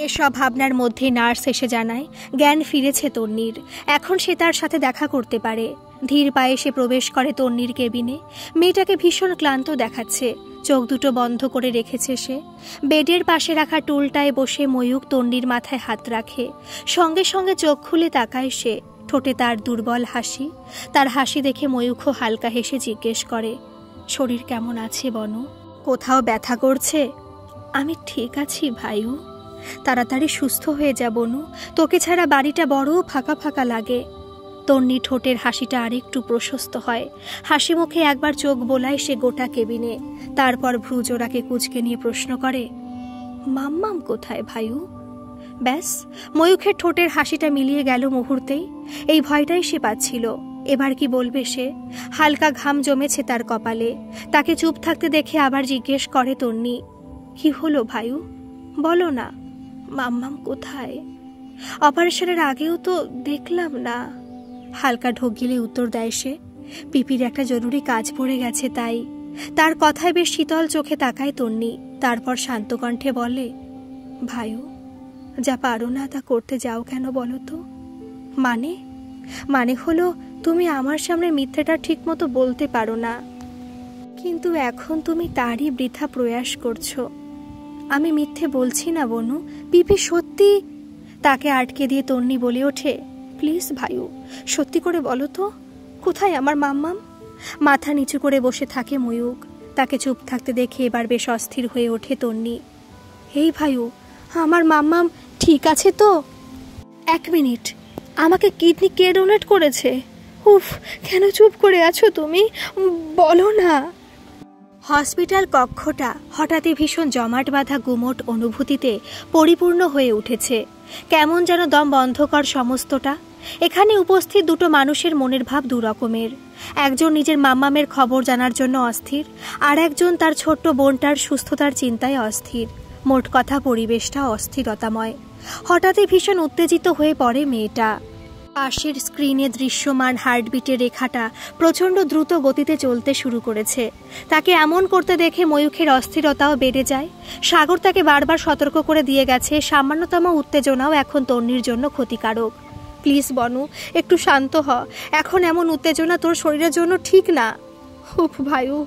এসব ভাবনার মধ্যে নার্স এসে জানায় জ্ঞান ফিরেছে তন্নির, এখন সে তার সাথে দেখা করতে পারে। ধীর পায়ে সে প্রবেশ করে তন্নির কেবিনে। মেয়েটাকে ভীষণ ক্লান্ত দেখাচ্ছে, চোখ দুটো বন্ধ করে রেখেছে সে। বেডের পাশে রাখা টুলটায় বসে ময়ূখ তন্নির মাথায় হাত রাখে। সঙ্গে সঙ্গে চোখ খুলে তাকায় সে। ঠোঁটে তার দুর্বল হাসি। তার হাসি দেখে ময়ূখও হালকা হেসে জিজ্ঞেস করে, শরীর কেমন আছে বনু? কোথাও ব্যথা করছে? আমি ঠিক আছি ভাইউ, তাড়াতাড়ি সুস্থ হয়ে যা বনু, তোকে ছাড়া বাড়িটা বড় ফাঁকা ফাঁকা লাগে। তন্নি ঠোঁটের হাসিটা আরেকটু প্রশস্ত হয়। হাসি মুখে একবার চোখ বোলায় সে গোটা কেবিনে। তারপর ভ্রুজোড়াকে কুঁচকে নিয়ে প্রশ্ন করে, মাম্মাম কোথায় ভাইউ? ব্যাস, ময়ূখের ঠোঁটের হাসিটা মিলিয়ে গেল মুহূর্তেই। এই ভয়টাই সে পাচ্ছিল। এবার কি বলবে সে? হালকা ঘাম জমেছে তার কপালে। তাকে চুপ থাকতে দেখে আবার জিজ্ঞেস করে তন্নি, কি হলো ভাইউ, বলো না, মাম্মাম কোথায়? অপারেশনের আগেও তো দেখলাম না। হালকা ঢোক গিলে উত্তর দেয় সে, পিপির একটা জরুরি কাজ পড়ে গেছে তাই। তার কথায় বেশ শীতল চোখে তাকায় তন্নি। তারপর শান্ত কণ্ঠে বলে, ভাইউ, যা পারো না তা করতে যাও কেন বলো তো? মানে হলো তুমি আমার সামনে মিথ্যেটা ঠিক মতো বলতে পারো না, কিন্তু এখন তুমি তারই বৃথা প্রয়াস করছো। আমি মিথ্যে বলছি না বনু, পিপি সত্যি। তাকে আটকে দিয়ে তন্নি বলে ওঠে, প্লিজ ভাইউ, সত্যি করে বলো তো, কোথায় আমার মাম্মাম? মাথা নিচু করে বসে থাকে ময়ূখ। তাকে চুপ থাকতে দেখে এবার বেশ অস্থির হয়ে ওঠে তন্নি। এই ভাইউ, আমার মাম্মাম ঠিক আছে তো? 1 মিনিট, আমাকে কিডনি কে ডোনেট করেছে? উফ, কেন চুপ করে আছো তুমি, বলো না। হসপিটাল কক্ষটা হঠাৎই ভীষণ জমাট বাঁধা গুমোট অনুভূতিতে পরিপূর্ণ হয়ে উঠেছে। কেমন যেন দম বন্ধকর সমস্তটা। এখানে উপস্থিত দুটো মানুষের মনের ভাব দুরকমের। একজন নিজের মাম্মামের খবর জানার জন্য অস্থির, আর একজন তার ছোট্ট বোনটার সুস্থতার চিন্তায় অস্থির। মোট কথা পরিবেশটা অস্থিরতাময়। হঠাৎই ভীষণ উত্তেজিত হয়ে পড়ে মেয়েটা। পাশের স্ক্রিনে দৃশ্যমান হার্টবিটের রেখাটা প্রচণ্ড দ্রুত গতিতে চলতে শুরু করেছে। তাকে এমন করতে দেখে ময়ূখের অস্থিরতাও বেড়ে যায়। সাগর তাকে বারবার সতর্ক করে দিয়ে গেছে, সামান্যতম উত্তেজনাও এখন তন্নির জন্য ক্ষতিকারক। প্লিজ বনু, একটু শান্ত হ, এখন এমন উত্তেজনা তোর শরীরের জন্য ঠিক না। উফ ভাইউ,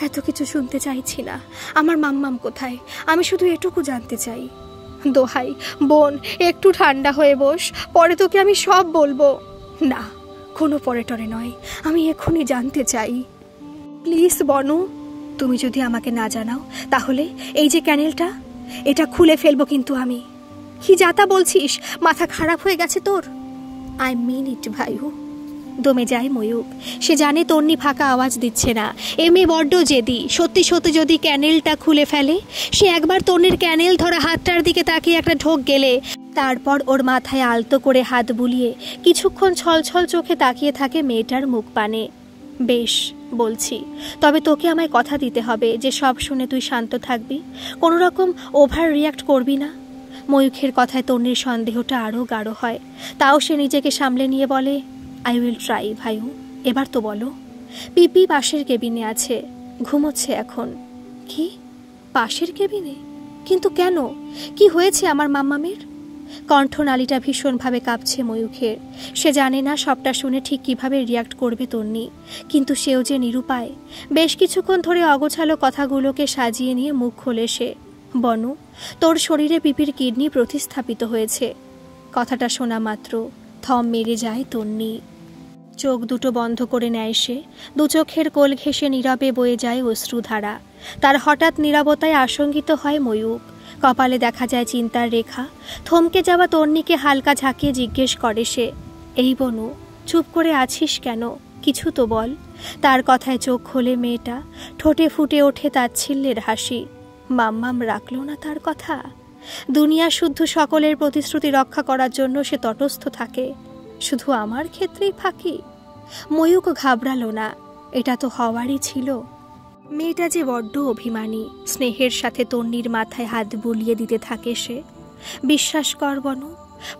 এত কিছু শুনতে চাইছি না। আমার মাম্মাম কোথায়, আমি শুধু এটুকু জানতে চাই। দোহাই বোন, একটু ঠান্ডা হয়ে বস, পরে তোকে আমি সব বলবো। না, কোনো পরে টরে নয়, আমি এক্ষুনি জানতে চাই। প্লিজ বনু, তুমি যদি আমাকে না জানাও তাহলে এই যে ক্যানেলটা, এটা খুলে ফেলবো কিন্তু আমি। কি যাতা বলছিস, মাথা খারাপ হয়ে গেছে তোর? আই মিন ইট ভাইউ। দমে যায় ময়ূখ। সে জানে তন্নি ফাঁকা আওয়াজ দিচ্ছে না। এমএ বড্ড জেদি। সত্যি সত্যি যদি ক্যানেলটা খুলে ফেলে, সে একবার তন্নির ক্যানেল ধরা হাতটার দিকে তাকিয়ে একটা ঢোক গেলে, তারপর ওর মাথায় আলতো করে হাত বুলিয়ে কিছুক্ষণ ছলছল চোখে তাকিয়ে থাকে মেয়েটার মুখ পানে। বেশ, বলছি, তবে তোকে আমায় কথা দিতে হবে যে সব শুনে তুই শান্ত থাকবি, কোনো রকম ওভার রিয়াক্ট করবি না। ময়ূখের কথায় তন্নির সন্দেহটা আরও গাঢ় হয়। তাও সে নিজেকে সামলে নিয়ে বলে, আই উইল ট্রাই ভাইউ, এবার তো বলো। পিপি পাশের কেবিনে আছে, ঘুমোচ্ছে এখন। কি পাশের কেবিনে? কিন্তু কেন? কি হয়েছে আমার মাম্মামের? কণ্ঠনালীটা ভীষণভাবে কাঁপছে ময়ূখের। সে জানে না সবটা শুনে ঠিক কিভাবে রিয়াক্ট করবে তন্নি, কিন্তু সেও যে নিরুপায়। বেশ কিছুক্ষণ ধরে অগোছালো কথাগুলোকে সাজিয়ে নিয়ে মুখ খোলে সে। বনু, তোর শরীরে পিপির কিডনি প্রতিস্থাপিত হয়েছে। কথাটা শোনা মাত্র থম মেরে যায় তন্নি। চোখ দুটো বন্ধ করে নেয় সে। দু চোখের কোল ঘেঁষে নীরবে বয়ে যায় অশ্রুধারা। তার হঠাৎ নীরবতায় আশঙ্কিত হয় ময়ূক। কপালে দেখা যায় চিন্তার রেখা। থমকে যাওয়া তন্নিকে হালকা ঝাঁকিয়ে জিজ্ঞেস করে সে, এই বনু, চুপ করে আছিস কেন? কিছু তো বল। তার কথায় চোখ খোলে মেয়েটা। ঠোঁটে ফুটে ওঠে তাচ্ছিল্যের হাসি। মাম্মাম রাখল না তার কথা? দুনিয়া শুদ্ধ সকলের প্রতিশ্রুতি রক্ষা করার জন্য সে তটস্থ থাকে, শুধু আমার ক্ষেত্রেই ফাঁকি? ময়ূক ঘাবড়ালো না, এটা তো হওয়ারই ছিল। মেয়েটা যে বড্ড অভিমানী। স্নেহের সাথে তন্নির মাথায় হাত বুলিয়ে দিতে থাকে সে। বিশ্বাস কর বনু,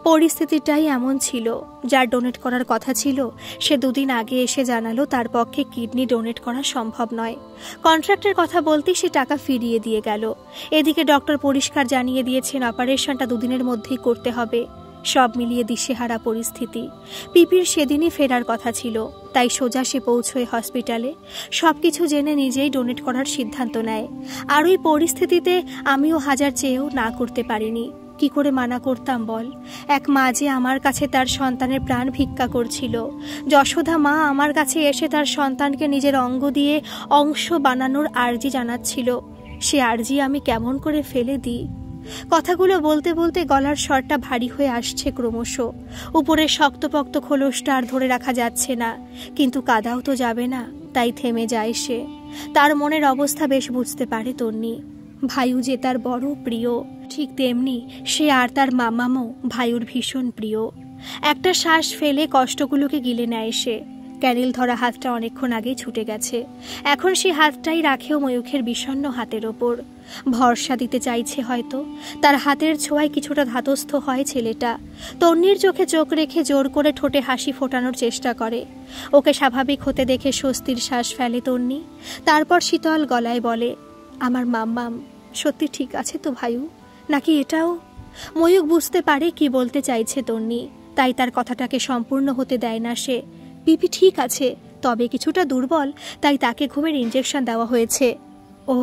পরিস্থিতিটাই এমন ছিল। যার ডোনেট করার কথা ছিল সে দুদিন আগে এসে জানালো তার পক্ষে কিডনি ডোনেট করা সম্ভব নয়। কন্ট্রাক্টের কথা বলতেই সে টাকা ফিরিয়ে দিয়ে গেল। এদিকে ডক্টর পরিষ্কার জানিয়ে দিয়েছেন অপারেশনটা দুদিনের মধ্যেই করতে হবে। সব মিলিয়ে দিশেহারা পরিস্থিতি। পিপির সেদিনই ফেরার কথা ছিল, তাই সোজা সে পৌঁছয় হসপিটালে। সবকিছু জেনে নিজেই ডোনেট করার সিদ্ধান্ত নেয়। আর ওই পরিস্থিতিতে আমিও হাজার চেয়েও না করতে পারিনি। কি করে মানা করতাম বল? এক মা যে আমার কাছে তার সন্তানের প্রাণ ভিক্ষা করছিল। যশোদা মা আমার কাছে এসে তার সন্তানকে নিজের অঙ্গ দিয়ে অংশ বানানোর আর্জি জানাচ্ছিল। সে আর্জি আমি কেমন করে ফেলে দিই? কথাগুলো বলতে বলতে গলার স্বরটা ভারী হয়ে আসছে ক্রমশ। উপরের শক্তপোক্ত খোলসটা আর ধরে রাখা যাচ্ছে না, কিন্তু কাদাও তো যাবে না, তাই থেমে যায় সে। তার মনের অবস্থা বেশ বুঝতে পারে তন্নি। ভাইউ যে তার বড় প্রিয়, ঠিক তেমনি সে আর তার মামামও ভাইউর ভীষণ প্রিয়। একটা শ্বাস ফেলে কষ্টগুলোকে গিলে নেয় সে। ক্যারিল ধরা হাতটা অনেকক্ষণ আগেই ছুটে গেছে। এখন সে হাতটাই রাখেও ময়ূখের বিষণ্ণ হাতের ওপর। ভরসা দিতে চাইছে হয়তো। তার হাতের ছোঁয়ায় কিছুটা ধাতস্থ হয় ছেলেটা। তন্নির চোখে চোখ রেখে জোর করে ঠোঁটে হাসি ফোটানোর চেষ্টা করে। ওকে স্বাভাবিক হতে দেখে স্বস্তির শ্বাস ফেলে তন্নি। তারপর শীতল গলায় বলে, আমার মাম্মাম সত্যি ঠিক আছে তো ভাইউ? নাকি এটাও? ময়ূক বুঝতে পারে কি বলতে চাইছে তন্নি, তাই তার কথাটাকে সম্পূর্ণ হতে দেয় না সে। পিপি ঠিক আছে, তবে কিছুটা দুর্বল, তাই তাকে ঘুমের ইঞ্জেকশন দেওয়া হয়েছে। ও,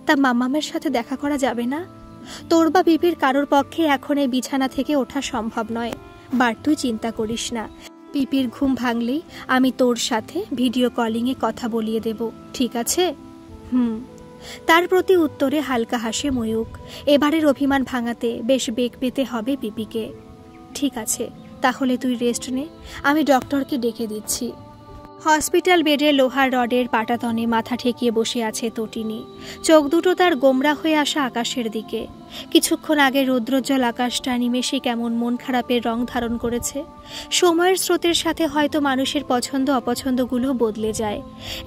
তা মাম্মামের সাথে দেখা করা যাবে না? তোর বা পিপির কারোর পক্ষে এখন এই বিছানা থেকে ওঠা সম্ভব নয়। বার তুই চিন্তা করিস না। পিপির ঘুম ভাঙলেই আমি তোর সাথে ভিডিও কলিংয়ে কথা বলিয়ে দেব, ঠিক আছে? তার প্রতি উত্তরে হালকা হাসে ময়ূক। এবারের অভিমান ভাঙাতে বেশ বেগ পেতে হবে পিপিকে। ঠিক আছে, তাহলে তুই রেস্ট নে, আমি ডক্টরকে ডেকে দিচ্ছি। হসপিটাল বেডে লোহার রডের পাটাতনে মাথা ঠেকিয়ে বসে আছে তটিনী। চোখ দুটো তার গোমরা হয়ে আসা আকাশের দিকে। কিছুক্ষণ আগে রৌদ্রোজ্জ্বল আকাশটা নিমেষে কেমন মন খারাপের রং ধারণ করেছে। সময়ের স্রোতের সাথে হয়তো মানুষের পছন্দ অপছন্দগুলো বদলে যায়।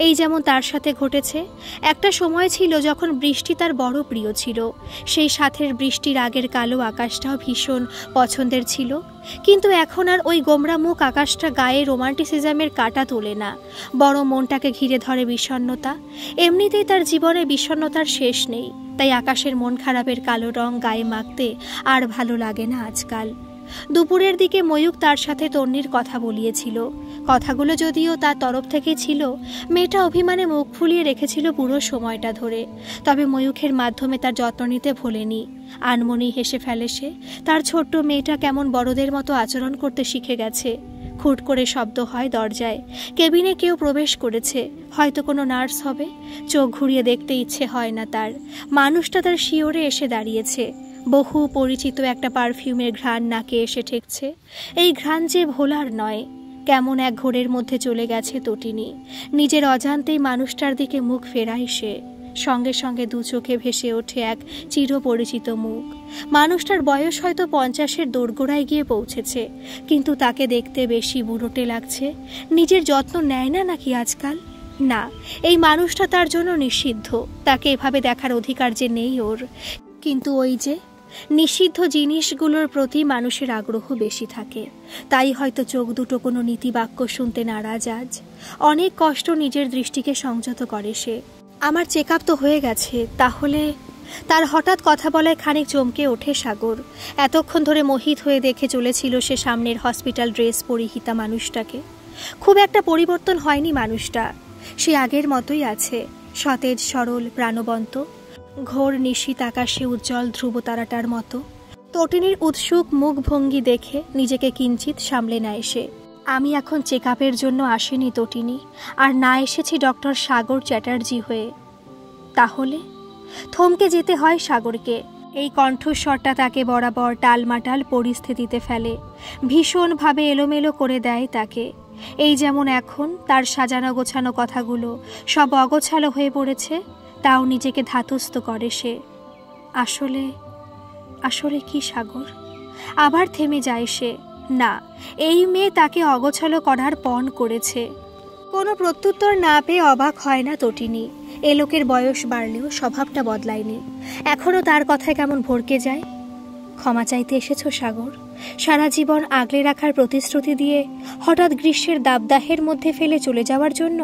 এই যেমন তার সাথে ঘটেছে। একটা সময় ছিল যখন বৃষ্টি তার বড় প্রিয় ছিল। সেই সাথের বৃষ্টির আগের কালো আকাশটাও ভীষণ পছন্দের ছিল। কিন্তু এখন আর ওই গোমরা মুখ আকাশটা গায়ে রোমান্টিসিজমের কাঁটা তোলে না, বড় মনটাকে ঘিরে ধরে বিষণ্ণতা। এমনিতেই তার জীবনে বিষণ্ণতার শেষ নেই, তাই আকাশের মন খারাপের কালো রং গায়ে মাখতে আর ভালো লাগে না আজকাল। দুপুরের দিকে ময়ূক তার সাথে তন্নির কথা বলিয়েছিল। কথাগুলো যদিও তার তরফ থেকে ছিল, মেয়েটা অভিমানে মুখ ফুলিয়ে রেখেছিল পুরো সময়টা ধরে। তবে ময়ূখের মাধ্যমে তার যত্ন নিতে ভোলেনি। আনমনি হেসে ফেলে সে। তার ছোট্ট মেয়েটা কেমন বড়দের মতো আচরণ করতে শিখে গেছে। খুট করে শব্দ হয় দরজায়। কেবিনে কেউ প্রবেশ করেছে, হয়তো কোনো নার্স হবে। চোখ ঘুরিয়ে দেখতে ইচ্ছে হয় না তার। মানুষটা তার শিওরে এসে দাঁড়িয়েছে। বহু পরিচিত একটা পারফিউমের ঘ্রাণ নাকে এসে ঠেকছে। এই ঘ্রাণ যে ভোলার নয়। কেমন এক ঘোরের মধ্যে চলে গেছে তটিনী। নিজের অজান্তেই মানুষটার দিকে মুখ ফেরায় সে। সঙ্গে সঙ্গে দু চোখে ভেসে ওঠে এক চিরপরিচিত মুখ। মানুষটার বয়স হয়তো 50-এর দোরগোড়ায় গিয়ে পৌঁছেছে, কিন্তু তাকে দেখতে বেশি বুড়োটে লাগছে। নিজের যত্ন নেয় না নাকি আজকাল? না, এই মানুষটা তার জন্য নিষিদ্ধ। তাকে এভাবে দেখার অধিকার যে নেই ওর। কিন্তু ওই যে নিষিদ্ধ জিনিসগুলোর প্রতি মানুষের আগ্রহ বেশি থাকে, তাই হয়তো চোখ দুটো কোনো নীতিবাক্য শুনতে নারাজ আজ। অনেক কষ্ট নিজের দৃষ্টিকে সংযত করে সে। আমার চেক আপ তো হয়ে গেছে, তাহলে? তার হঠাৎ কথা বলায় খানিক চমকে ওঠে সাগর। এতক্ষণ ধরে মোহিত হয়ে দেখে চলেছিল সে সামনের হসপিটাল ড্রেস পরিহিতা মানুষটাকে। খুব একটা পরিবর্তন হয়নি মানুষটা, সে আগের মতোই আছে, সতেজ সরল প্রাণবন্ত, ঘোর নিশীত আকাশে উজ্জ্বল ধ্রুবতারাটার মতো। তটিনীর উৎসুক মুখভঙ্গি দেখে নিজেকে কিঞ্চিত সামলে নেয় সে। আমি এখন চেক আপের জন্য আসিনি তটিনী, আর না এসেছি ডক্টর সাগর চ্যাটার্জি হয়ে। তাহলে? থমকে যেতে হয় সাগরকে। এই কণ্ঠস্বরটা তাকে বরাবর টালমাটাল পরিস্থিতিতে ফেলে, ভীষণভাবে এলোমেলো করে দেয় তাকে। এই যেমন এখন তার সাজানো গোছানো কথাগুলো সব অগোছালো হয়ে পড়েছে, তাও নিজেকে ধাতস্থ করে সে। আসলে আসলে কি সাগর? আবার থেমে যায় সে। না, এই মেয়ে তাকে অগোছালো করার পণ করেছে। কোনো প্রত্যুত্তর না পেয়ে অবাক হয় না তটিনী। এ লোকের বয়স বাড়লেও স্বভাবটা বদলায়নি, এখনও তার কথায় কেমন ভড়কে যায়। ক্ষমা চাইতে এসেছো সাগর? সারা জীবন আগলে রাখার প্রতিশ্রুতি দিয়ে হঠাৎ গ্রীষ্মের দাবদাহের মধ্যে ফেলে চলে যাওয়ার জন্য?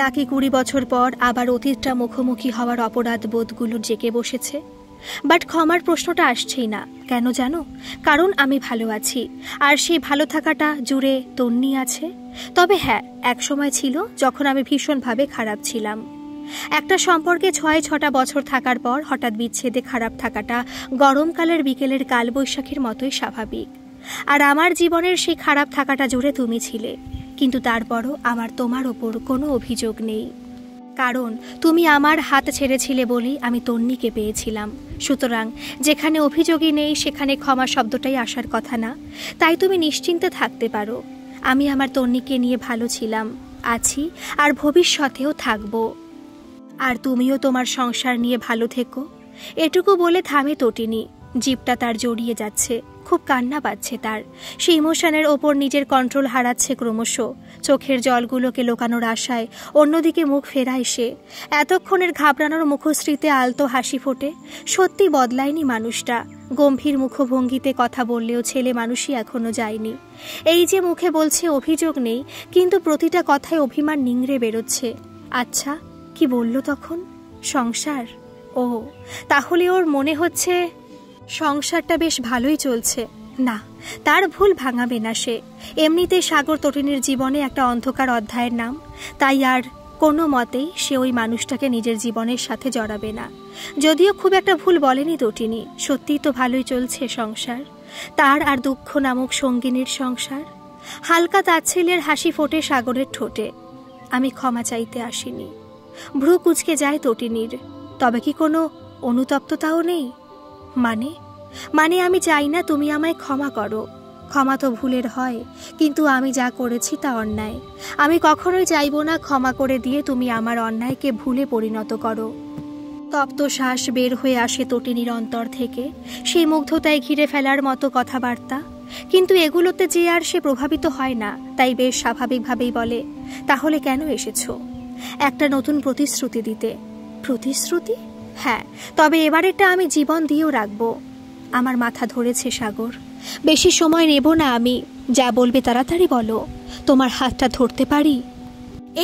নাকি 20 বছর পর আবার অতীতটা মুখোমুখি হওয়ার অপরাধ বোধগুলো জেগে বসেছে? বাট ক্ষমার প্রশ্নটা আসছেই না, কেন জানো? কারণ আমি ভালো আছি, আর সেই ভালো থাকাটা জুড়ে তন্নি আছে। তবে হ্যাঁ, এক সময় ছিল যখন আমি ভীষণভাবে খারাপ ছিলাম। একটা সম্পর্কে 6-6টা বছর থাকার পর হঠাৎ বিচ্ছেদে খারাপ থাকাটা গরমকালের বিকেলের কালবৈশাখীর মতোই স্বাভাবিক। আর আমার জীবনের সেই খারাপ থাকাটা জুড়ে তুমি ছিলে, কিন্তু তারপরও আমার তোমার ওপর কোনো অভিযোগ নেই, কারণ তুমি আমার হাত ছেড়েছিলে বলেই আমি তন্নিকে পেয়েছিলাম। সুতরাং যেখানে অভিযোগই নেই সেখানে ক্ষমা শব্দটাই আসার কথা না। তাই তুমি নিশ্চিন্তে থাকতে পারো, আমি আমার তন্নিকে নিয়ে ভালো ছিলাম, আছি, আর ভবিষ্যতেও থাকবো। আর তুমিও তোমার সংসার নিয়ে ভালো থেকো। এটুকু বলে থামে তটিনী। জিভটা তার জড়িয়ে যাচ্ছে, খুব কান্না পাচ্ছে তার। সে ইমোশনের ওপর নিজের কন্ট্রোল হারাচ্ছে ক্রমশ। চোখের জলগুলোকে লোকানোর আশায় অন্যদিকে মুখ ফেরায় সে। এতক্ষণের ঘাবড়ানোর মুখশ্রীতে আলতো হাসি ফোটে। সত্যি বদলায়নি মানুষটা। গম্ভীর মুখভঙ্গিতে কথা বললেও ছেলে মানুষই এখনো যায়নি। এই যে মুখে বলছে অভিযোগ নেই, কিন্তু প্রতিটা কথায় অভিমান নিংড়ে বেরোচ্ছে। আচ্ছা, কি বলল তখন? সংসার? ও, তাহলে ওর মনে হচ্ছে সংসারটা বেশ ভালোই চলছে। না, তার ভুল ভাঙাবে না সে। এমনিতে সাগর তটিনীর জীবনে একটা অন্ধকার অধ্যায়ের নাম, তাই আর কোনো মতেই সে ওই মানুষটাকে নিজের জীবনের সাথে জড়াবে না। যদিও খুব একটা ভুল বলেনি তটিনী, সত্যিই তো ভালোই চলছে সংসার, তার আর দুঃখ নামক সঙ্গিনীর সংসার। হালকা তাচ্ছিল্যের হাসি ফোটে সাগরের ঠোঁটে। আমি ক্ষমা চাইতে আসিনি। ভ্রু কুঁচকে যায় তটিনীর। তবে কি কোনো অনুতপ্ততাও নেই? মানে আমি চাই না তুমি আমায় ক্ষমা করো। ক্ষমা তো ভুলের হয়, কিন্তু আমি যা করেছি তা অন্যায়। আমি কখনোই চাইব না ক্ষমা করে দিয়ে তুমি আমার অন্যায়কে ভুলে পরিণত করো। তপ্ত শ্বাস বের হয়ে আসে তটিনীর অন্তর থেকে, সেই মুগ্ধতায় ঘিরে ফেলার মতো কথাবার্তা। কিন্তু এগুলোতে যে আর সে প্রভাবিত হয় না, তাই বেশ স্বাভাবিকভাবেই বলে, তাহলে কেন এসেছো? একটা নতুন প্রতিশ্রুতি দিতে। প্রতিশ্রুতি? হ্যাঁ, তবে এবারেরটা আমি জীবন দিয়েও রাখবো। আমার মাথা ধরেছে সাগর, বেশি সময় নেব না আমি। যা বলবে তাড়াতাড়ি বলো। তোমার হাতটা ধরতে পারি?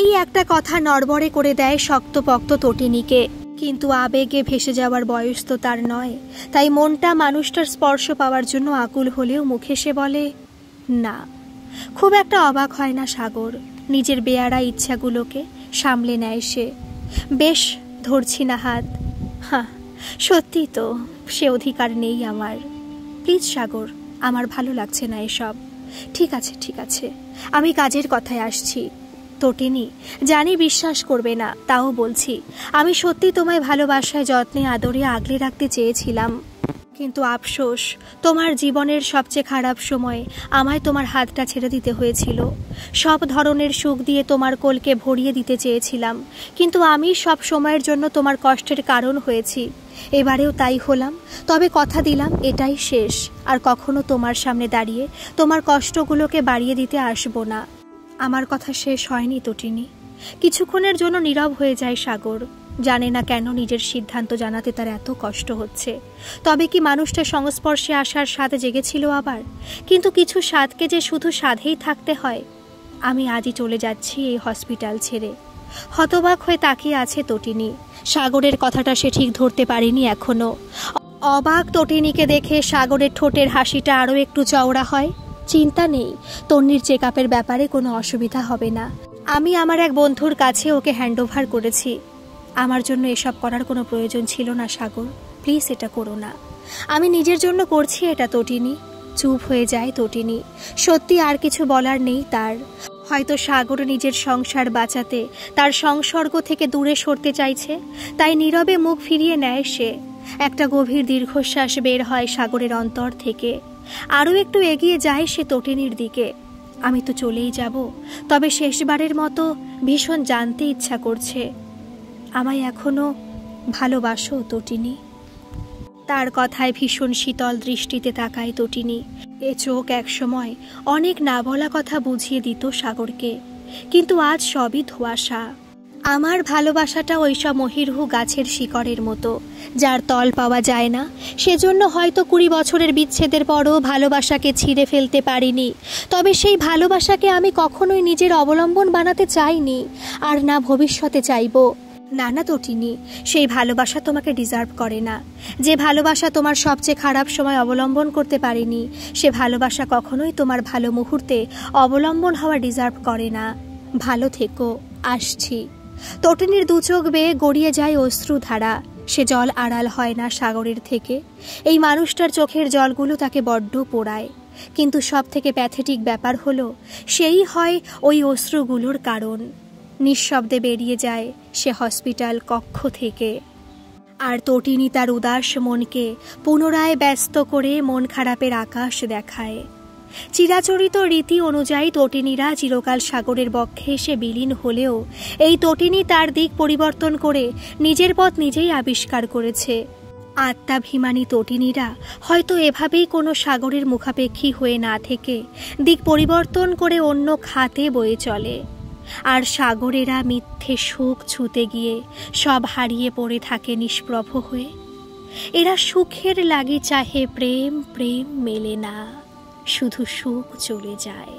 এই একটা কথা নড়বড়ে করে দেয় শক্তপোক্ত তটিনীকে। কিন্তু আবেগে ভেসে যাওয়ার বয়স তো তার নয়, তাই মনটা মানুষটার স্পর্শ পাওয়ার জন্য আকুল হলেও মুখে সে বলে না। খুব একটা অবাক হয় না সাগর। নিজের বেয়ারা ইচ্ছাগুলোকে সামলে নেয় সে। বেশ, ধরছি না হাত। হ্যাঁ, সত্যি তো, সে অধিকার নেই আমার। প্লিজ সাগর, আমার ভালো লাগছে না এসব। ঠিক আছে, আমি কাজের কথায় আসছি। তটিনী, জানি বিশ্বাস করবে না, তাও বলছি, আমি সত্যি তোমায় ভালোবাসায় যত্নে আদরে আগলে রাখতে চেয়েছিলাম। কিন্তু আফসোস, তোমার জীবনের সবচেয়ে খারাপ সময় আমায় তোমার হাতটা ছেড়ে দিতে হয়েছিল। সব ধরনের সুখ দিয়ে তোমার কোলকে ভরিয়ে দিতে চেয়েছিলাম, কিন্তু আমি সব সময়ের জন্য তোমার কষ্টের কারণ হয়েছি। এবারেও তাই হলাম। তবে কথা দিলাম এটাই শেষ, আর কখনো তোমার সামনে দাঁড়িয়ে তোমার কষ্টগুলোকে বাড়িয়ে দিতে আসবো না। আমার কথা শেষ হয়নি তটিনী। কিছুক্ষণের জন্য নীরব হয়ে যায় সাগর। জানে না কেন নিজের সিদ্ধান্ত জানাতে তার এত কষ্ট হচ্ছে। তবে কি মানুষটার সংস্পর্শে আসার স্বাদ জেগেছিল আবার? কিন্তু কিছু স্বাদকে যে শুধু স্বাদেই থাকতে হয়। আমি আজই চলে যাচ্ছি এই হসপিটাল ছেড়ে। হতবাক হয়ে তাকিয়ে আছে তটিনী। সাগরের কথাটা সে ঠিক ধরতে পারেনি এখনো। অবাক তটিনীকে দেখে সাগরের ঠোঁটের হাসিটা আরও একটু চওড়া হয়। চিন্তা নেই, তন্নির চেক আপের ব্যাপারে কোনো অসুবিধা হবে না। আমি আমার এক বন্ধুর কাছে ওকে হ্যান্ডওভার করেছি। আমার জন্য এসব করার কোনো প্রয়োজন ছিল না সাগর, প্লিজ এটা করো না। আমি নিজের জন্য করছি এটা তটিনী। চুপ হয়ে যায় তটিনী। সত্যি আর কিছু বলার নেই তার। হয়তো সাগর নিজের সংসার বাঁচাতে তার সংসর্গ থেকে দূরে সরতে চাইছে, তাই নীরবে মুখ ফিরিয়ে নেয় সে। একটা গভীর দীর্ঘশ্বাস বের হয় সাগরের অন্তর থেকে। আরও একটু এগিয়ে যায় সে তটিনীর দিকে। আমি তো চলেই যাব, তবে শেষবারের মতো ভীষণ জানতে ইচ্ছা করছে, আমায় এখনো ভালোবাসো তটিনী? তার কথায় ভীষণ শীতল দৃষ্টিতে তাকায় তটিনী। এ চোখ একসময় অনেক না বলা কথা বুঝিয়ে দিত সাগরকে, কিন্তু আজ সবই ধোঁয়াশা। আমার ভালোবাসাটা ওইসব মহিরুহ গাছের শিকড়ের মতো, যার তল পাওয়া যায় না। সেজন্য হয়তো 20 বছরের বিচ্ছেদের পরও ভালোবাসাকে ছিঁড়ে ফেলতে পারিনি। তবে সেই ভালোবাসাকে আমি কখনোই নিজের অবলম্বন বানাতে চাইনি, আর না ভবিষ্যতে চাইব। না না তটিনী, সেই ভালোবাসা তোমাকে ডিজার্ভ করে না। যে ভালোবাসা তোমার সবচেয়ে খারাপ সময় অবলম্বন করতে পারেনি, সে ভালোবাসা কখনোই তোমার ভালো মুহূর্তে অবলম্বন হওয়া ডিজার্ভ করে না। ভালো থেকো, আসছি। তটিনীর দুচোখ বেয়ে গড়িয়ে যায় অশ্রুধারা। সে জল আড়াল হয় না সাগরের থেকে। এই মানুষটার চোখের জলগুলো তাকে বড্ড পোড়ায়, কিন্তু সব থেকে প্যাথেটিক ব্যাপার হলো সেই হয় ওই অশ্রুগুলোর কারণ। নিঃশব্দে বেরিয়ে যায় সে হসপিটাল কক্ষ থেকে। আর তটিনী তার উদাস মনকে পুনরায় ব্যস্ত করে মন খারাপের আকাশ দেখায়। চিরাচরিত রীতি অনুযায়ী তটিনীরা চিরকাল সাগরের বক্ষে এসে বিলীন হলেও এই তটিনী তার দিক পরিবর্তন করে নিজের পথ নিজেই আবিষ্কার করেছে। আত্মাভিমানী তটিনীরা হয়তো এভাবেই কোনো সাগরের মুখাপেক্ষী হয়ে না থেকে দিক পরিবর্তন করে অন্য খাতে বয়ে চলে। আর সাগরেরা মিথ্যে সুখ ছুঁতে গিয়ে সব হারিয়ে পড়ে থাকে নিষ্প্রভ হয়ে। এরা সুখের লাগি চাহে প্রেম, প্রেম মেলে না, শুধু সুখ চলে যায়।